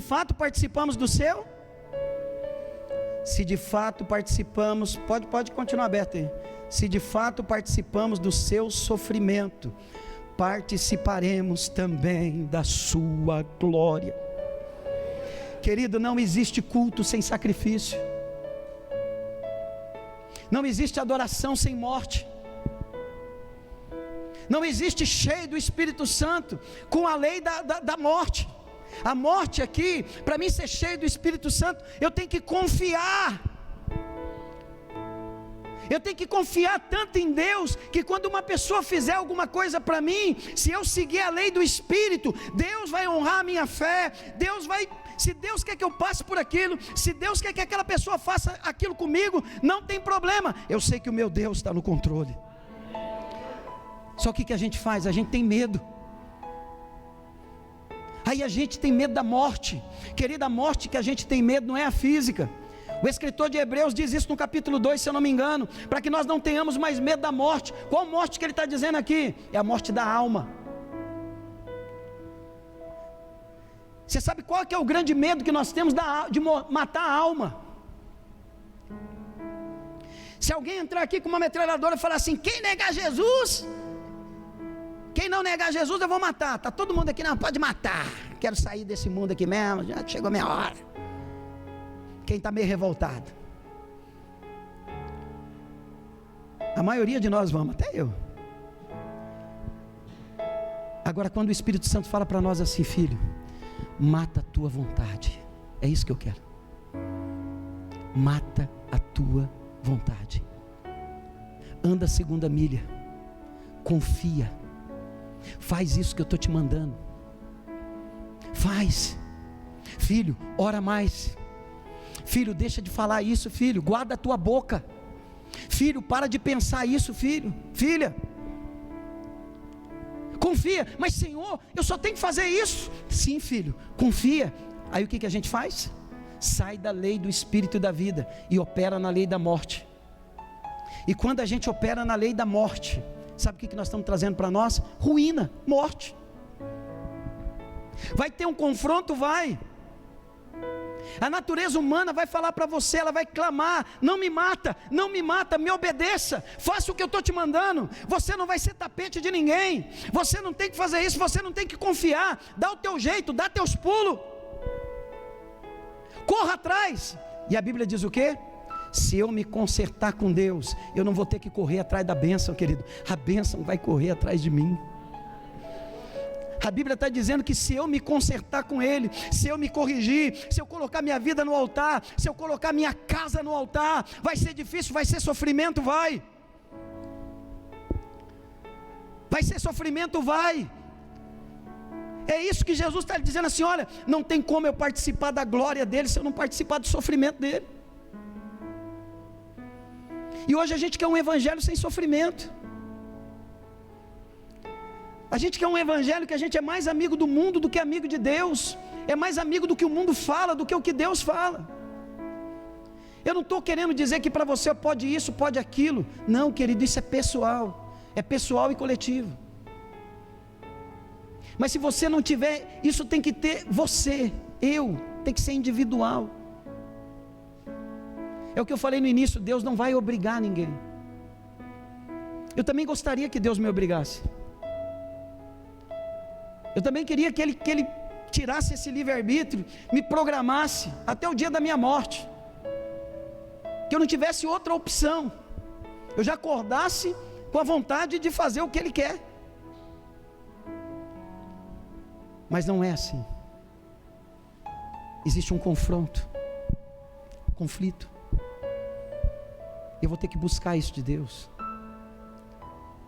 fato participamos, pode continuar aberto aí. Se de fato participamos do seu sofrimento, participaremos também da sua glória. Querido, não existe culto sem sacrifício. Não existe adoração sem morte. Não existe cheio do Espírito Santo com a lei da morte. A morte aqui, para mim ser cheio do Espírito Santo, eu tenho que confiar. Eu tenho que confiar tanto em Deus, que quando uma pessoa fizer alguma coisa para mim, se eu seguir a lei do Espírito, Deus vai honrar a minha fé, se Deus quer que eu passe por aquilo, se Deus quer que aquela pessoa faça aquilo comigo, não tem problema, eu sei que o meu Deus está no controle. Só que o que a gente faz? A gente tem medo. Aí a gente tem medo da morte. Querida, a morte que a gente tem medo não é a física. O escritor de Hebreus diz isso no capítulo 2, se eu não me engano, para que nós não tenhamos mais medo da morte. Qual morte que ele está dizendo aqui? É a morte da alma. Você sabe qual que é o grande medo que nós temos de matar a alma? Se alguém entrar aqui com uma metralhadora e falar assim: quem negar Jesus, quem não negar Jesus eu vou matar. Está todo mundo aqui, não, pode matar, quero sair desse mundo aqui mesmo, já chegou a minha hora. Quem está meio revoltado? A maioria de nós vamos, até eu. Agora, quando o Espírito Santo fala para nós assim: filho, mata a tua vontade, é isso que eu quero. Mata a tua vontade. Anda a segunda milha. Confia. Faz isso que eu estou te mandando. Faz. Filho, ora mais. Filho, deixa de falar isso, filho, guarda a tua boca. Filho, para de pensar isso, filho. Filha, confia. Mas Senhor, eu só tenho que fazer isso. Sim, filho, confia. Aí o que a gente faz? Sai da lei do espírito e da vida e opera na lei da morte. E quando a gente opera na lei da morte, sabe o que nós estamos trazendo para nós? Ruína, morte. Vai ter um confronto? Vai. A natureza humana vai falar para você, ela vai clamar: não me mata, não me mata, me obedeça, faça o que eu estou te mandando. Você não vai ser tapete de ninguém, você não tem que fazer isso, você não tem que confiar, dá o teu jeito, dá teus pulos, corra atrás. E a Bíblia diz o quê? Se eu me consertar com Deus, eu não vou ter que correr atrás da bênção, querido, a bênção vai correr atrás de mim. A Bíblia está dizendo que se eu me consertar com Ele, se eu me corrigir, se eu colocar minha vida no altar, se eu colocar minha casa no altar, vai ser difícil, vai ser sofrimento, vai ser sofrimento, vai. É isso que Jesus está dizendo assim: olha, não tem como eu participar da glória dele se eu não participar do sofrimento dele. E hoje a gente quer um evangelho sem sofrimento. A gente quer um evangelho que a gente é mais amigo do mundo do que amigo de Deus, é mais amigo do que o mundo fala, do que o que Deus fala. Eu não estou querendo dizer que para você pode isso, pode aquilo. Não, querido, isso é pessoal e coletivo. Mas se você não tiver, isso tem que ter você, tem que ser individual. É o que eu falei no início: Deus não vai obrigar ninguém. Eu também gostaria que Deus me obrigasse. Eu também queria que ele tirasse esse livre-arbítrio, me programasse até o dia da minha morte, que eu não tivesse outra opção, eu já acordasse com a vontade de fazer o que Ele quer. Mas não é assim. Existe um conflito. Eu vou ter que buscar isso de Deus.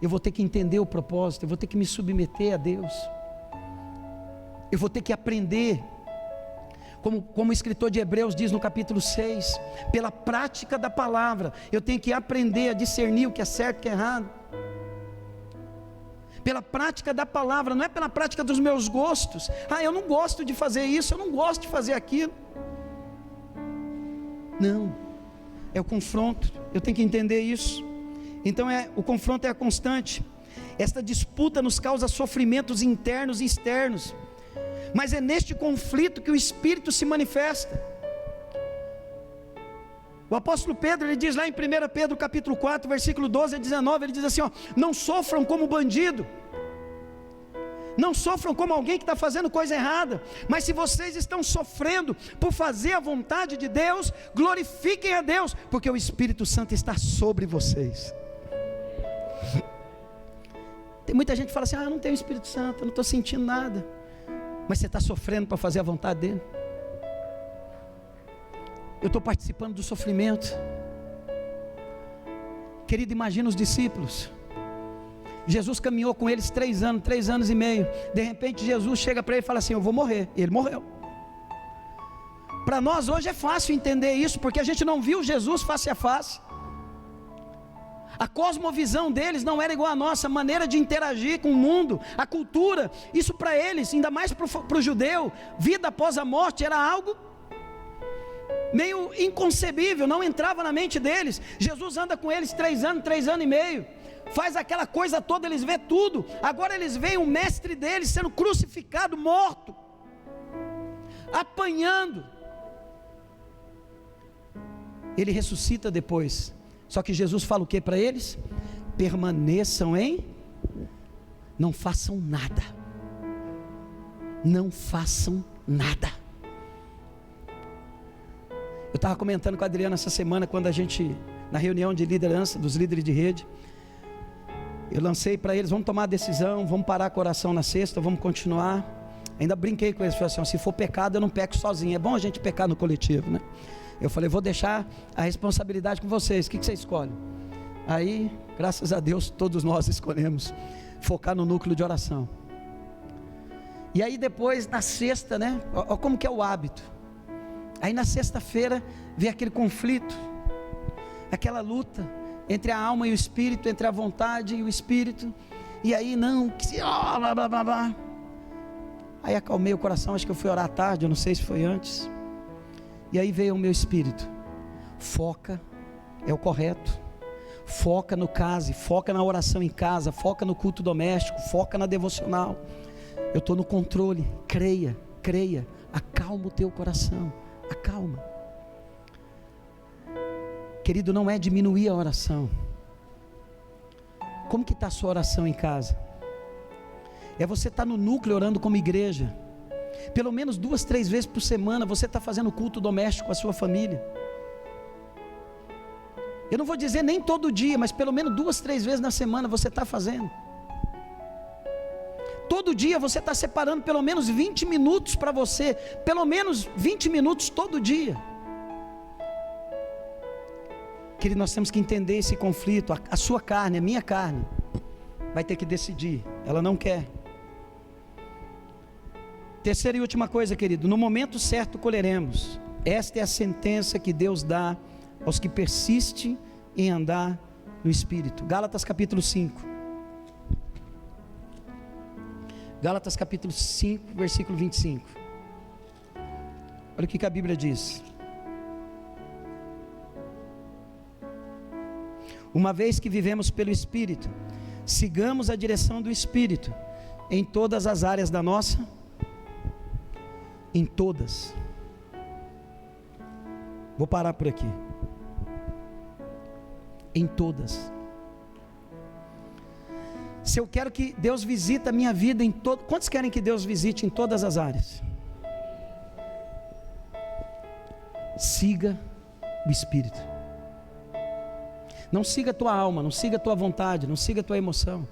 Eu vou ter que entender o propósito, eu vou ter que me submeter a Deus. Eu vou ter que aprender, como o escritor de Hebreus diz no capítulo 6, pela prática da palavra, eu tenho que aprender a discernir o que é certo e o que é errado. Pela prática da palavra, não é pela prática dos meus gostos. Eu não gosto de fazer isso, eu não gosto de fazer aquilo. Não, é o confronto, eu tenho que entender isso. Então o confronto é a constante. Esta disputa nos causa sofrimentos internos e externos, mas é neste conflito que o Espírito se manifesta. O apóstolo Pedro, ele diz lá em 1 Pedro capítulo 4, versículo 12 a 19, ele diz assim: não sofram como bandido, não sofram como alguém que está fazendo coisa errada, mas se vocês estão sofrendo por fazer a vontade de Deus, glorifiquem a Deus, porque o Espírito Santo está sobre vocês. Tem muita gente que fala assim: eu não tenho Espírito Santo, eu não estou sentindo nada. Mas você está sofrendo para fazer a vontade dele? Eu estou participando do sofrimento. Querido, imagina os discípulos. Jesus caminhou com eles 3 anos e meio. De repente Jesus chega para ele e fala assim: eu vou morrer. E ele morreu. Para nós hoje é fácil entender isso, porque a gente não viu Jesus face a face. A cosmovisão deles não era igual à nossa, a maneira de interagir com o mundo, a cultura. Isso para eles, ainda mais para o judeu, vida após a morte era algo meio inconcebível, não entrava na mente deles. Jesus anda com eles 3 anos e meio, faz aquela coisa toda, eles vê tudo. Agora eles veem o mestre deles sendo crucificado, morto, apanhando. Ele ressuscita depois. Só que Jesus fala o que para eles? Permaneçam não façam nada. Não façam nada. Eu estava comentando com a Adriana essa semana, quando a gente, na reunião de liderança, dos líderes de rede, eu lancei para eles: vamos tomar a decisão, vamos parar com a oração na sexta, vamos continuar. Ainda brinquei com eles, falei assim: se for pecado eu não peco sozinho, é bom a gente pecar no coletivo, né? Eu falei: vou deixar a responsabilidade com vocês, o que você escolhe? Aí, graças a Deus, todos nós escolhemos focar no núcleo de oração. E aí depois, na sexta, né, olha como que é o hábito. Aí na sexta-feira vem aquele conflito, aquela luta entre a alma e o espírito, entre a vontade e o espírito. E aí blá blá blá blá. Aí acalmei o coração, acho que eu fui orar à tarde, eu não sei se foi antes. E aí veio o meu espírito: foca, é o correto. Foca no case, foca na oração em casa, foca no culto doméstico, foca na devocional. Eu estou no controle. Creia, acalma o teu coração, acalma. Querido, não é diminuir a oração. Como que está a sua oração em casa? É você estar no núcleo orando como igreja. Pelo menos 2, 3 vezes por semana você está fazendo culto doméstico com a sua família. Eu não vou dizer nem todo dia, mas pelo menos 2, 3 vezes na semana você está fazendo. Todo dia você está separando pelo menos 20 minutos para você. Pelo menos 20 minutos todo dia. Querido, nós temos que entender esse conflito. A sua carne, a minha carne, vai ter que decidir. Ela não quer. Terceira e última coisa, querido: no momento certo colheremos. Esta é a sentença que Deus dá aos que persistem em andar no Espírito. Gálatas capítulo 5. Gálatas capítulo 5, versículo 25. Olha o que a Bíblia diz: uma vez que vivemos pelo Espírito, sigamos a direção do Espírito em todas as áreas da nossa. Em todas. Vou parar por aqui. Em todas. Se eu quero que Deus visite a minha vida em todo, quantos querem que Deus visite em todas as áreas? Siga o Espírito. Não siga a tua alma, não siga a tua vontade, não siga a tua emoção.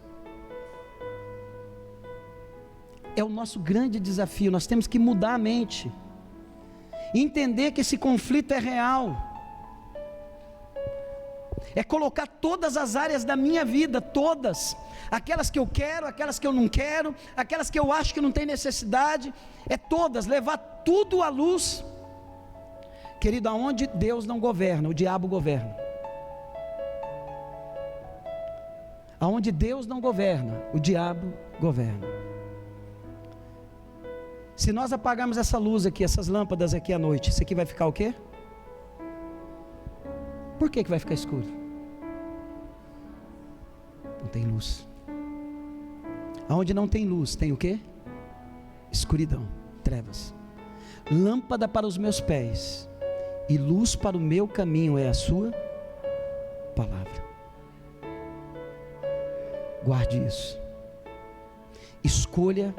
É o nosso grande desafio. Nós temos que mudar a mente, entender que esse conflito é real, é colocar todas as áreas da minha vida, todas, aquelas que eu quero, aquelas que eu não quero, aquelas que eu acho que não tem necessidade, é todas, levar tudo à luz. Querido, aonde Deus não governa, o diabo governa. Aonde Deus não governa, o diabo governa. Se nós apagarmos essa luz aqui, essas lâmpadas aqui à noite, isso aqui vai ficar o quê? Por que vai ficar escuro? Não tem luz. Aonde não tem luz, tem o quê? Escuridão, trevas. Lâmpada para os meus pés e luz para o meu caminho é a sua palavra. Guarde isso. Escolha.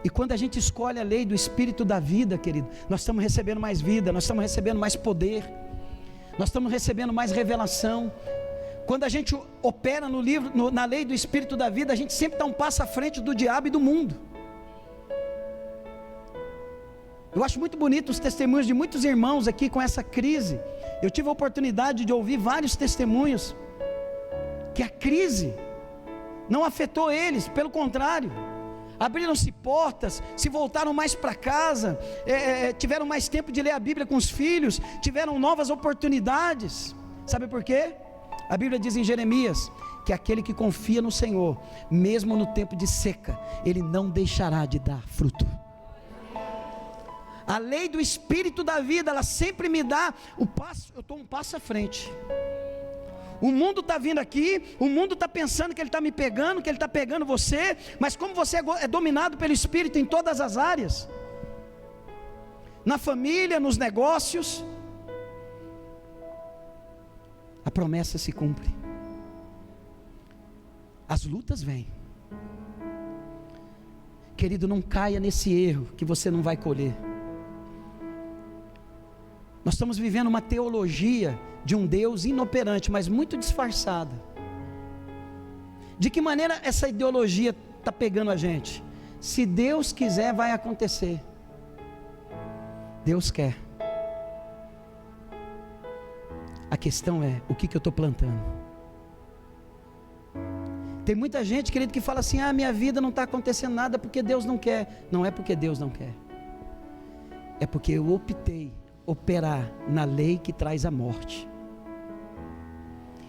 E quando a gente escolhe a lei do Espírito da vida, querido, nós estamos recebendo mais vida, nós estamos recebendo mais poder, nós estamos recebendo mais revelação. Quando a gente opera no livro, na lei do Espírito da vida, a gente sempre dá um passo à frente do diabo e do mundo. Eu acho muito bonito os testemunhos de muitos irmãos aqui com essa crise. Eu tive a oportunidade de ouvir vários testemunhos. que a crise não afetou eles, pelo contrário, abriram-se portas, se voltaram mais para casa, tiveram mais tempo de ler a Bíblia com os filhos, tiveram novas oportunidades. Sabe por quê? A Bíblia diz em Jeremias que aquele que confia no Senhor, mesmo no tempo de seca, ele não deixará de dar fruto. A lei do Espírito da vida, ela sempre me dá o passo, eu estou um passo à frente. O mundo está vindo aqui, o mundo está pensando que ele está me pegando, que ele está pegando você, mas como você é dominado pelo Espírito em todas as áreas, na família, nos negócios, a promessa se cumpre. As lutas vêm. Querido, não caia nesse erro que você não vai colher. Nós estamos vivendo uma teologia de um Deus inoperante, mas muito disfarçada. De que maneira essa ideologia está pegando a gente? Se Deus quiser, vai acontecer. Deus quer. A questão é, o que eu estou plantando? Tem muita gente, querido, que fala assim, minha vida não está acontecendo nada porque Deus não quer. Não é porque Deus não quer. É porque eu optei operar na lei que traz a morte.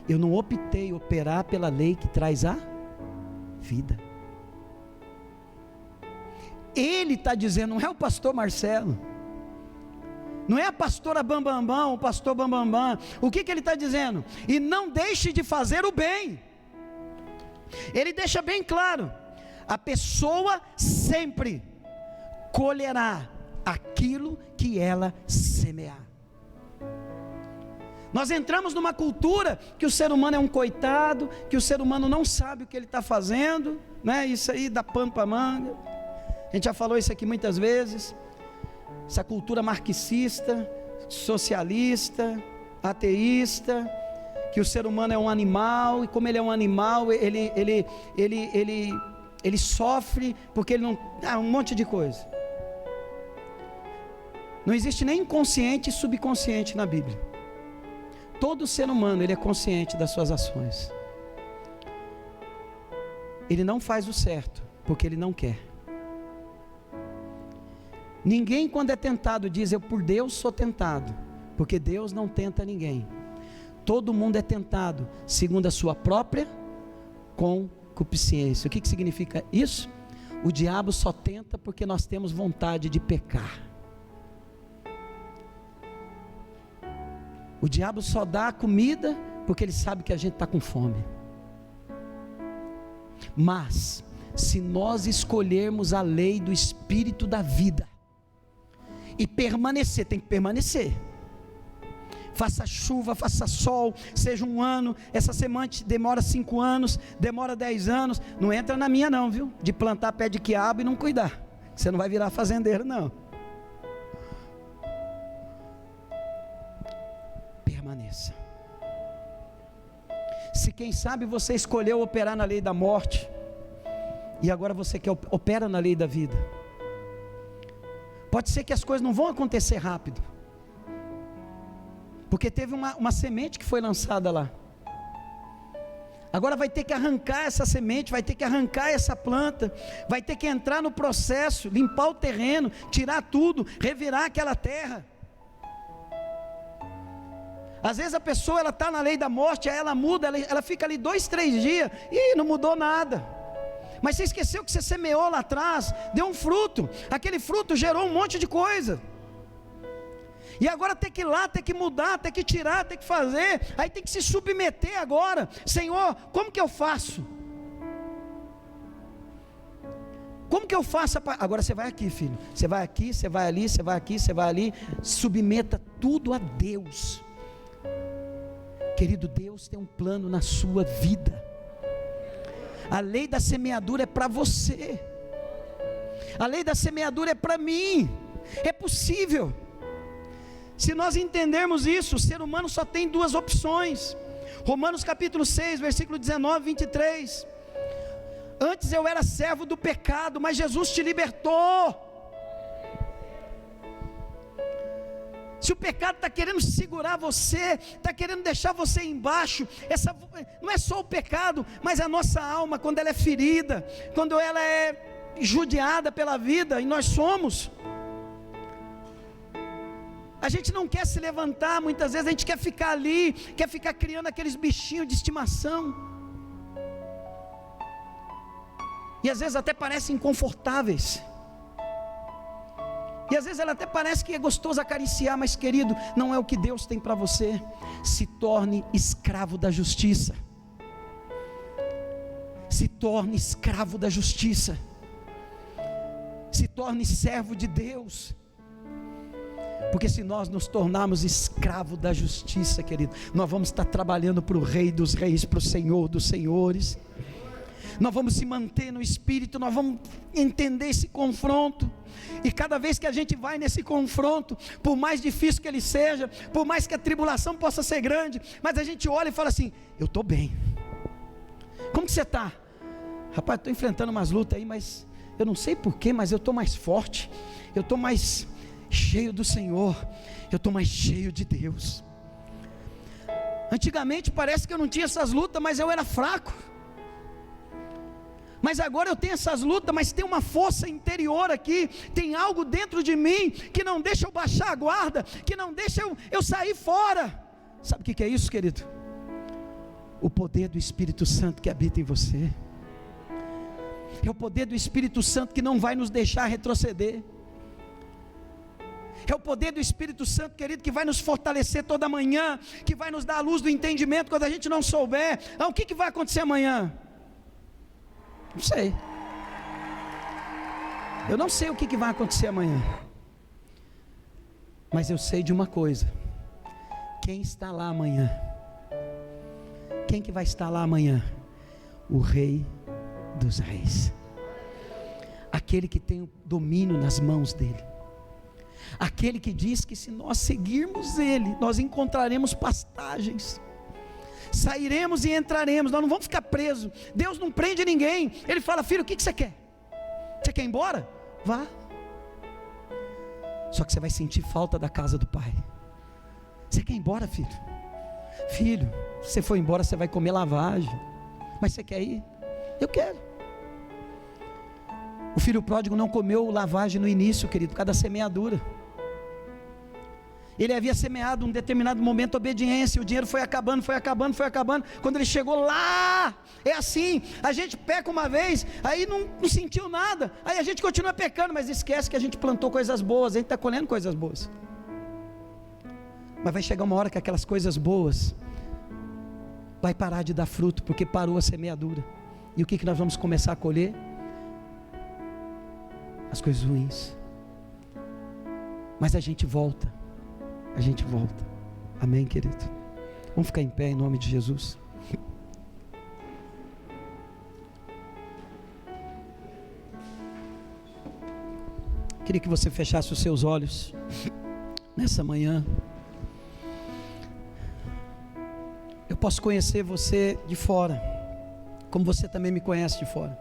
Eu não optei operar pela lei que traz a vida. Ele está dizendo, não é o pastor Marcelo, não é a pastora Bambambam, o pastor Bambambam. O que ele está dizendo? E não deixe de fazer o bem. Ele deixa bem claro, a pessoa sempre colherá aquilo que ela semear. Nós entramos numa cultura que o ser humano é um coitado, que o ser humano não sabe o que ele está fazendo, né? Isso aí dá pano para manga. A gente já falou isso aqui muitas vezes. Essa cultura marxista, socialista, ateísta, que o ser humano é um animal, e como ele é um animal, ele sofre porque ele não... um monte de coisa. Não existe nem inconsciente e subconsciente na Bíblia. Todo ser humano, ele é consciente das suas ações. Ele não faz o certo porque ele não quer. Ninguém, quando é tentado, diz, eu por Deus sou tentado, porque Deus não tenta ninguém. Todo mundo é tentado segundo a sua própria concupiscência. O que significa isso? O diabo só tenta porque nós temos vontade de pecar. O diabo só dá a comida porque ele sabe que a gente está com fome. Mas, se nós escolhermos a lei do Espírito da vida, e permanecer, tem que permanecer. Faça chuva, faça sol, seja um ano, essa semente demora 5 anos, demora 10 anos, não entra na minha não, viu? De plantar pé de quiabo e não cuidar, você não vai virar fazendeiro não. Permaneça. Se quem sabe você escolheu operar na lei da morte, e agora você quer opera na lei da vida, pode ser que as coisas não vão acontecer rápido, porque teve uma semente que foi lançada lá. Agora vai ter que arrancar essa semente, vai ter que arrancar essa planta, vai ter que entrar no processo, limpar o terreno, tirar tudo, revirar aquela terra. Às vezes a pessoa, ela está na lei da morte, aí ela muda, ela fica ali 2, 3 dias, e não mudou nada. Mas você esqueceu que você semeou lá atrás, deu um fruto, aquele fruto gerou um monte de coisa. E agora tem que ir lá, tem que mudar, tem que tirar, tem que fazer, aí tem que se submeter agora. Senhor, como que eu faço? Como que eu faço? Agora você vai aqui, filho, você vai aqui, você vai ali, você vai aqui, você vai ali. Submeta tudo a Deus. Querido, Deus tem um plano na sua vida. A lei da semeadura é para você, a lei da semeadura é para mim. É possível. Se nós entendermos isso, o ser humano só tem 2 opções. Romanos capítulo 6, versículo 19, 23. Antes eu era servo do pecado, mas Jesus te libertou. se o pecado está querendo segurar você, está querendo deixar você embaixo, não é só o pecado, mas a nossa alma, quando ela é ferida, quando ela é judiada pela vida, e nós somos, a gente não quer se levantar, muitas vezes a gente quer ficar ali, quer ficar criando aqueles bichinhos de estimação, e às vezes até parecem inconfortáveis, e às vezes ela até parece que é gostoso acariciar, mas querido, não é o que Deus tem para você. Se torne escravo da justiça. Se torne escravo da justiça. Se torne servo de Deus. Porque se nós nos tornarmos escravo da justiça, querido, nós vamos estar trabalhando para o Rei dos Reis, para o Senhor dos Senhores. Nós vamos se manter no Espírito, nós vamos entender esse confronto, e cada vez que a gente vai nesse confronto, por mais difícil que ele seja, por mais que a tribulação possa ser grande, mas a gente olha e fala assim: eu estou bem. Como que você está? Rapaz, estou enfrentando umas lutas aí, mas eu não sei porquê, mas eu estou mais forte, eu estou mais cheio do Senhor, eu estou mais cheio de Deus. Antigamente parece que eu não tinha essas lutas, mas eu era fraco. Mas agora eu tenho essas lutas, mas tem uma força interior aqui, tem algo dentro de mim, que não deixa eu baixar a guarda, que não deixa eu sair fora. Sabe o que é isso, querido? O poder do Espírito Santo que habita em você. É o poder do Espírito Santo que não vai nos deixar retroceder. É o poder do Espírito Santo, querido, que vai nos fortalecer toda manhã, que vai nos dar a luz do entendimento quando a gente não souber. O que vai acontecer amanhã? Não sei. Eu não sei o que vai acontecer amanhã. Mas eu sei de uma coisa: quem está lá amanhã? Quem que vai estar lá amanhã? O Rei dos Reis. Aquele que tem o domínio nas mãos dele. Aquele que diz que se nós seguirmos ele, nós encontraremos pastagens. Sairemos e entraremos, nós não vamos ficar presos. Deus não prende ninguém. Ele fala: filho, o que você quer? Você quer ir embora? Vá. Só que você vai sentir falta da casa do pai. Você quer ir embora, filho? Filho, se você for embora, você vai comer lavagem. Mas você quer ir? Eu quero. O filho pródigo não comeu lavagem no início, querido, por causa da semeadura. Ele havia semeado em um determinado momento obediência, o dinheiro foi acabando. Quando ele chegou lá, é assim, a gente peca uma vez, aí não sentiu nada, aí a gente continua pecando, mas esquece que a gente plantou coisas boas, a gente está colhendo coisas boas. Mas vai chegar uma hora que aquelas coisas boas vai parar de dar fruto, porque parou a semeadura. E o que nós vamos começar a colher? As coisas ruins. Mas a gente volta. Amém, querido? Vamos ficar em pé em nome de Jesus. Queria que você fechasse os seus olhos nessa manhã. Eu posso conhecer você de fora, como você também me conhece de fora.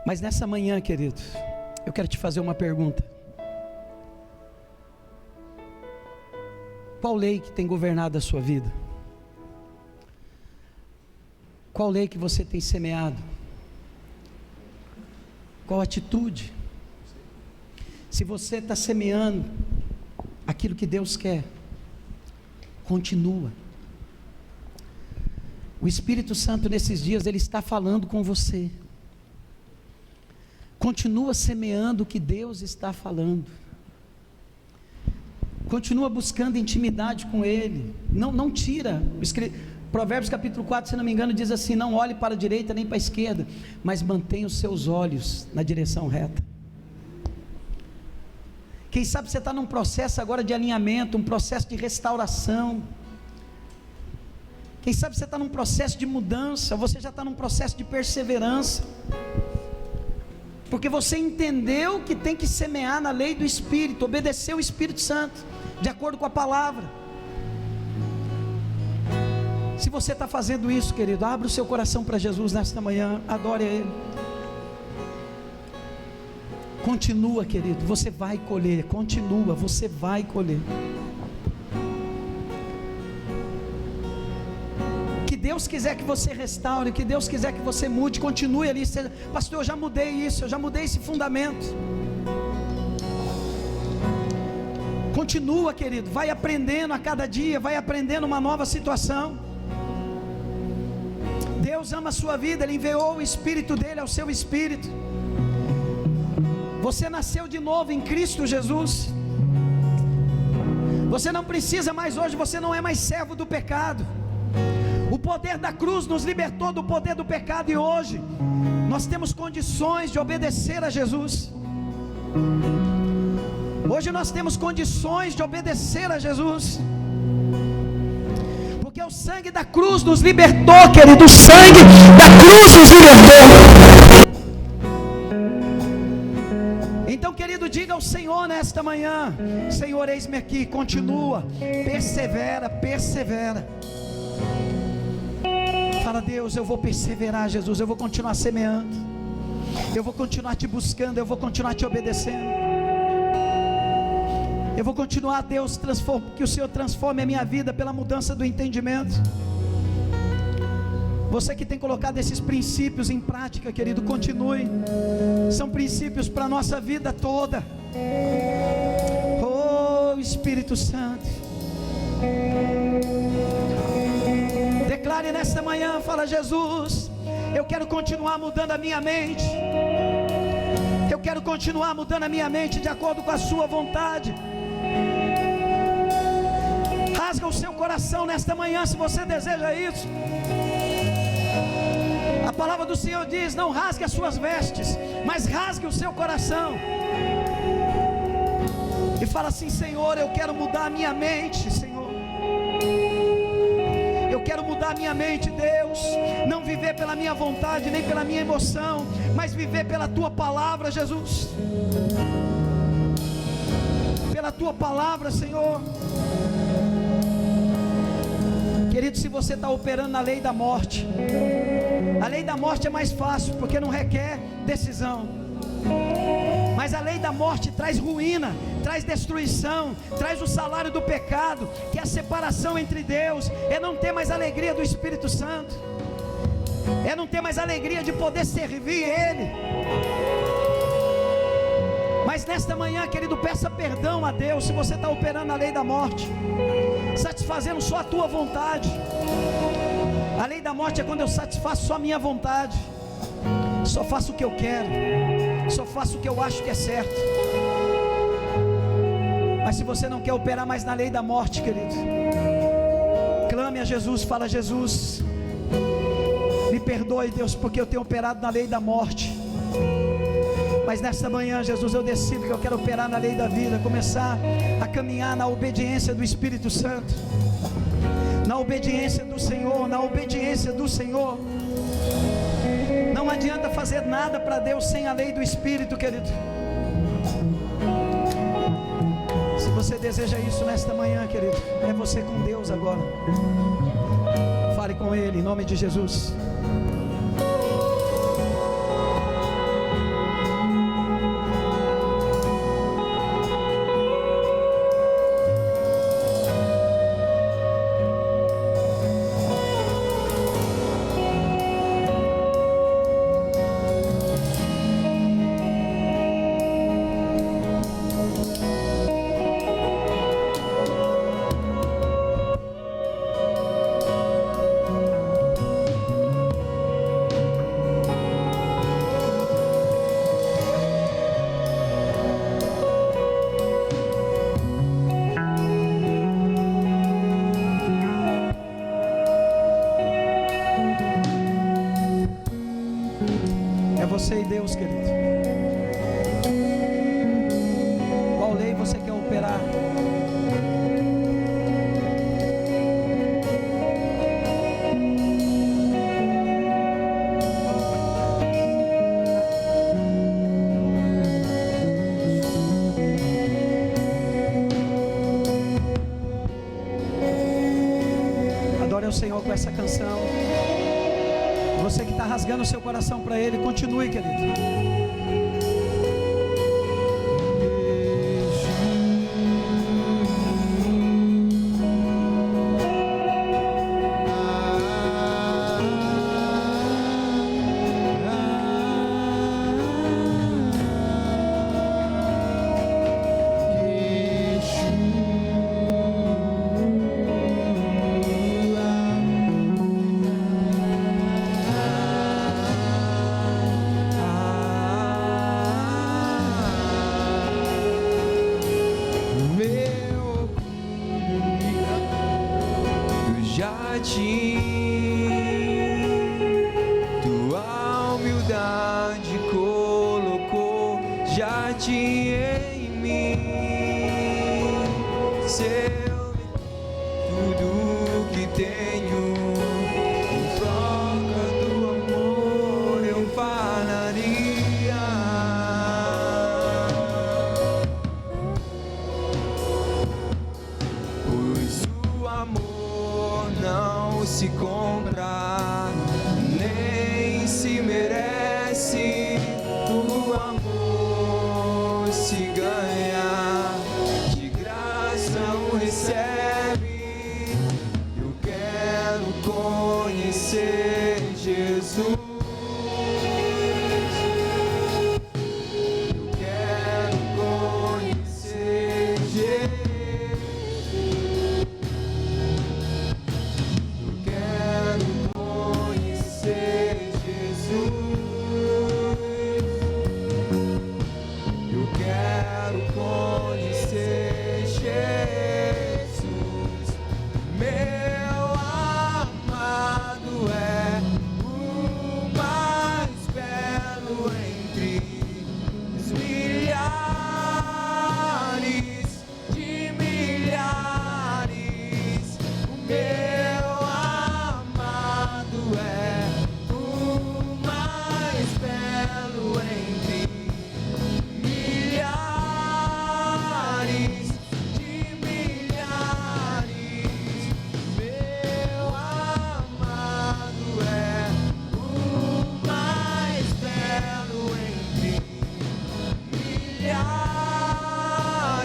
Mas nessa manhã, querido, eu quero te fazer uma pergunta. Qual lei que tem governado a sua vida? Qual lei que você tem semeado? Qual atitude? Se você está semeando aquilo que Deus quer, continua. O Espírito Santo nesses dias, Ele está falando com você. Continua semeando o que Deus está falando. Continua buscando intimidade com Ele. Não tira. Provérbios capítulo 4, se não me engano, diz assim: não olhe para a direita nem para a esquerda, mas mantenha os seus olhos na direção reta. Quem sabe você está num processo agora de alinhamento, um processo de restauração. Quem sabe você está num processo de mudança, você já está num processo de perseverança. Porque você entendeu que tem que semear na lei do Espírito, obedecer o Espírito Santo, de acordo com a palavra. Se você está fazendo isso, querido, abra o seu coração para Jesus nesta manhã, adore a Ele. Continua, querido, você vai colher. Continua, você vai colher. Que Deus quiser que você restaure, que Deus quiser que você mude, continue ali. Pastor, eu já mudei isso, eu já mudei esse fundamento. Continua, querido, vai aprendendo a cada dia, vai aprendendo uma nova situação. Deus ama a sua vida, Ele enviou o Espírito dEle ao seu espírito. Você nasceu de novo em Cristo Jesus. Você não precisa mais hoje, você não é mais servo do pecado. O poder da cruz nos libertou do poder do pecado, e hoje nós temos condições de obedecer a Jesus. Hoje nós temos condições de obedecer a Jesus, porque o sangue da cruz nos libertou, querido. O sangue da cruz nos libertou. Então, querido, diga ao Senhor nesta manhã: Senhor, eis-me aqui. Continua, persevera, persevera. Fala: Deus, eu vou perseverar, Jesus, eu vou continuar semeando, eu vou continuar te buscando, eu vou continuar te obedecendo. Eu vou continuar, Deus, que o Senhor transforme a minha vida pela mudança do entendimento. Você que tem colocado esses princípios em prática, querido, continue. São princípios para a nossa vida toda. Oh, Espírito Santo, declare nesta manhã, fala: Jesus, eu quero continuar mudando a minha mente. Eu quero continuar mudando a minha mente de acordo com a sua vontade. Rasga o seu coração nesta manhã, se você deseja isso. A palavra do Senhor diz: não rasgue as suas vestes, mas rasgue o seu coração. E fala assim: Senhor, eu quero mudar a minha mente, Senhor. Eu quero mudar a minha mente, Deus. Não viver pela minha vontade, nem pela minha emoção, mas viver pela Tua palavra, Jesus. Pela Tua palavra, Senhor. Querido, se você está operando na lei da morte, a lei da morte é mais fácil, porque não requer decisão. Mas a lei da morte traz ruína, traz destruição, traz o salário do pecado, que é a separação entre Deus, é não ter mais alegria do Espírito Santo, é não ter mais alegria de poder servir Ele. Mas nesta manhã, querido, peça perdão a Deus se você está operando na lei da morte, satisfazendo só a tua vontade. A lei da morte é quando eu satisfaço só a minha vontade, só faço o que eu quero, só faço o que eu acho que é certo. Mas se você não quer operar mais na lei da morte, querido, clame a Jesus, fala: Jesus, me perdoe, Deus, porque eu tenho operado na lei da morte. Mas nesta manhã, Jesus, eu decido que eu quero operar na lei da vida, começar a caminhar na obediência do Espírito Santo, na obediência do Senhor, na obediência do Senhor. Não adianta fazer nada para Deus sem a lei do Espírito, querido. Se você deseja isso nesta manhã, querido, é você com Deus agora. Fale com Ele, em nome de Jesus. Você e Deus, querido. Qual lei você quer operar? Adore ao Senhor com essa canção. Você que está rasgando o seu coração para Ele, continue, querido. ti. Tua humildade colocou jardim em mim. Se eu tudo que tenho em troca do amor eu falaria. Pois o amor não se compra, nem se merece. O amor se ganha, de graça o recebe. Eu quero conhecer Jesus. Eu quero conhecer Jesus. Eu quero conhecer Jesus. Eu quero conhecer Jesus. Meu amado é o mais belo entre os milhares de milhares. O meu amado é o mais belo entre milhares de milhares. Meu amado é o mais belo entre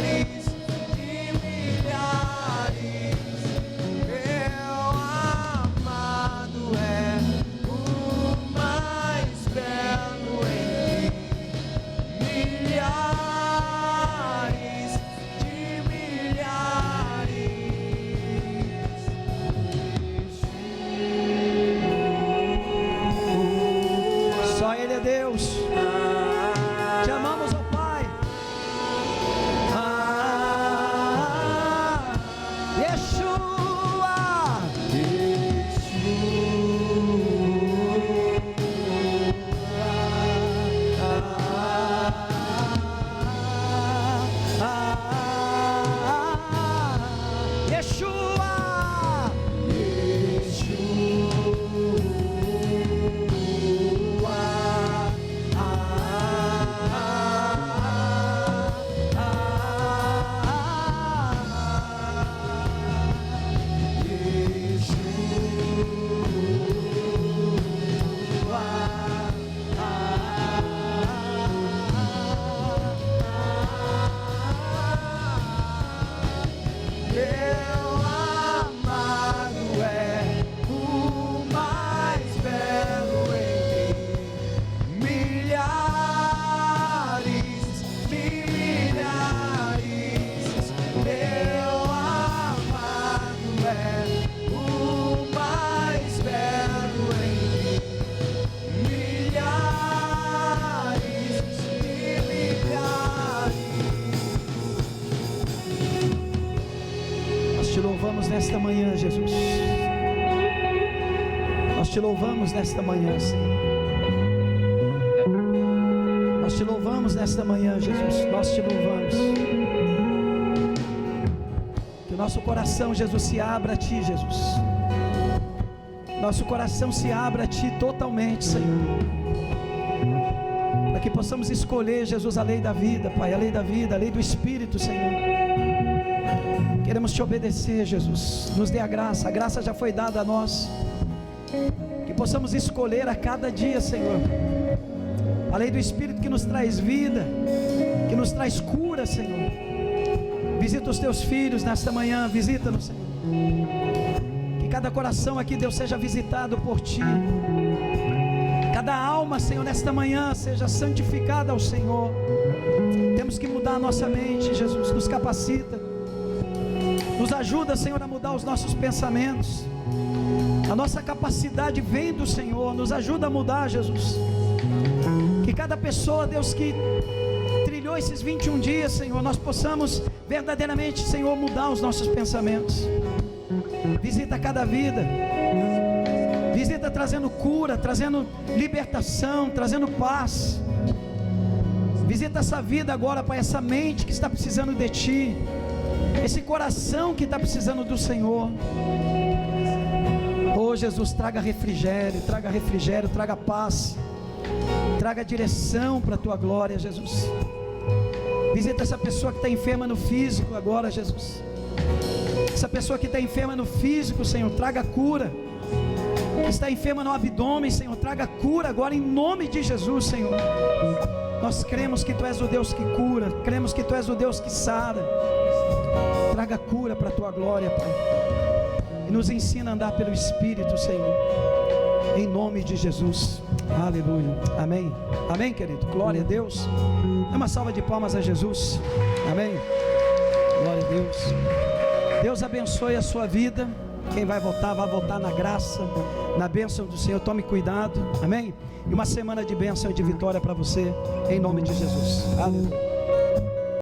milhares de milhares. Meu amado é o mais belo entre milhares de milhares. Só Ele é Deus. Te amamos, ó Pai. Yeshua. Yeshua. Meu amado é o mais belo entre milhares, milhares. Meu amado é o mais belo entre milhares e milhares. Nós te louvamos nesta manhã, Jesus. Nós te louvamos nesta manhã, Senhor. Nós te louvamos nesta manhã, Jesus. Nós te louvamos. Que o nosso coração, Jesus, se abra a Ti, Jesus. Nosso coração se abra a Ti totalmente, Senhor. Para que possamos escolher, Jesus, a lei da vida, Pai, a lei da vida, a lei do Espírito, Senhor. Queremos te obedecer, Jesus. Nos dê a graça já foi dada a nós. Que possamos escolher a cada dia, Senhor, a lei do Espírito que nos traz vida, que nos traz cura, Senhor. Visita os teus filhos nesta manhã, visita-nos, Senhor. Que cada coração aqui, Deus, seja visitado por Ti. Cada alma, Senhor, nesta manhã seja santificada ao Senhor. Temos que mudar a nossa mente, Jesus. Nos capacita. Nos ajuda, Senhor, a mudar os nossos pensamentos. A nossa capacidade vem do Senhor. Nos ajuda a mudar, Jesus. Que cada pessoa, Deus, que trilhou esses 21 dias, Senhor, nós possamos verdadeiramente, Senhor, mudar os nossos pensamentos. Visita cada vida. Visita trazendo cura, trazendo libertação, trazendo paz. Visita essa vida agora, Pai, essa mente que está precisando de Ti, esse coração que está precisando do Senhor. Oh Jesus, traga refrigério, traga paz, traga direção para a Tua glória, Jesus. Visita essa pessoa que está enferma no físico agora, Jesus. Essa pessoa que está enferma no físico, Senhor, traga cura. Que está enferma no abdômen, Senhor, traga cura agora em nome de Jesus, Senhor. Nós cremos que Tu és o Deus que cura, cremos que Tu és o Deus que sara. Traga cura para a Tua glória, Pai, e nos ensina a andar pelo Espírito, Senhor, em nome de Jesus. Aleluia, amém, amém, querido, glória a Deus. Dê uma salva de palmas a Jesus, amém, glória a Deus. Deus abençoe a sua vida. Quem vai voltar na graça, na bênção do Senhor. Tome cuidado, amém? E uma semana de bênção e de vitória para você, em nome de Jesus. Aleluia.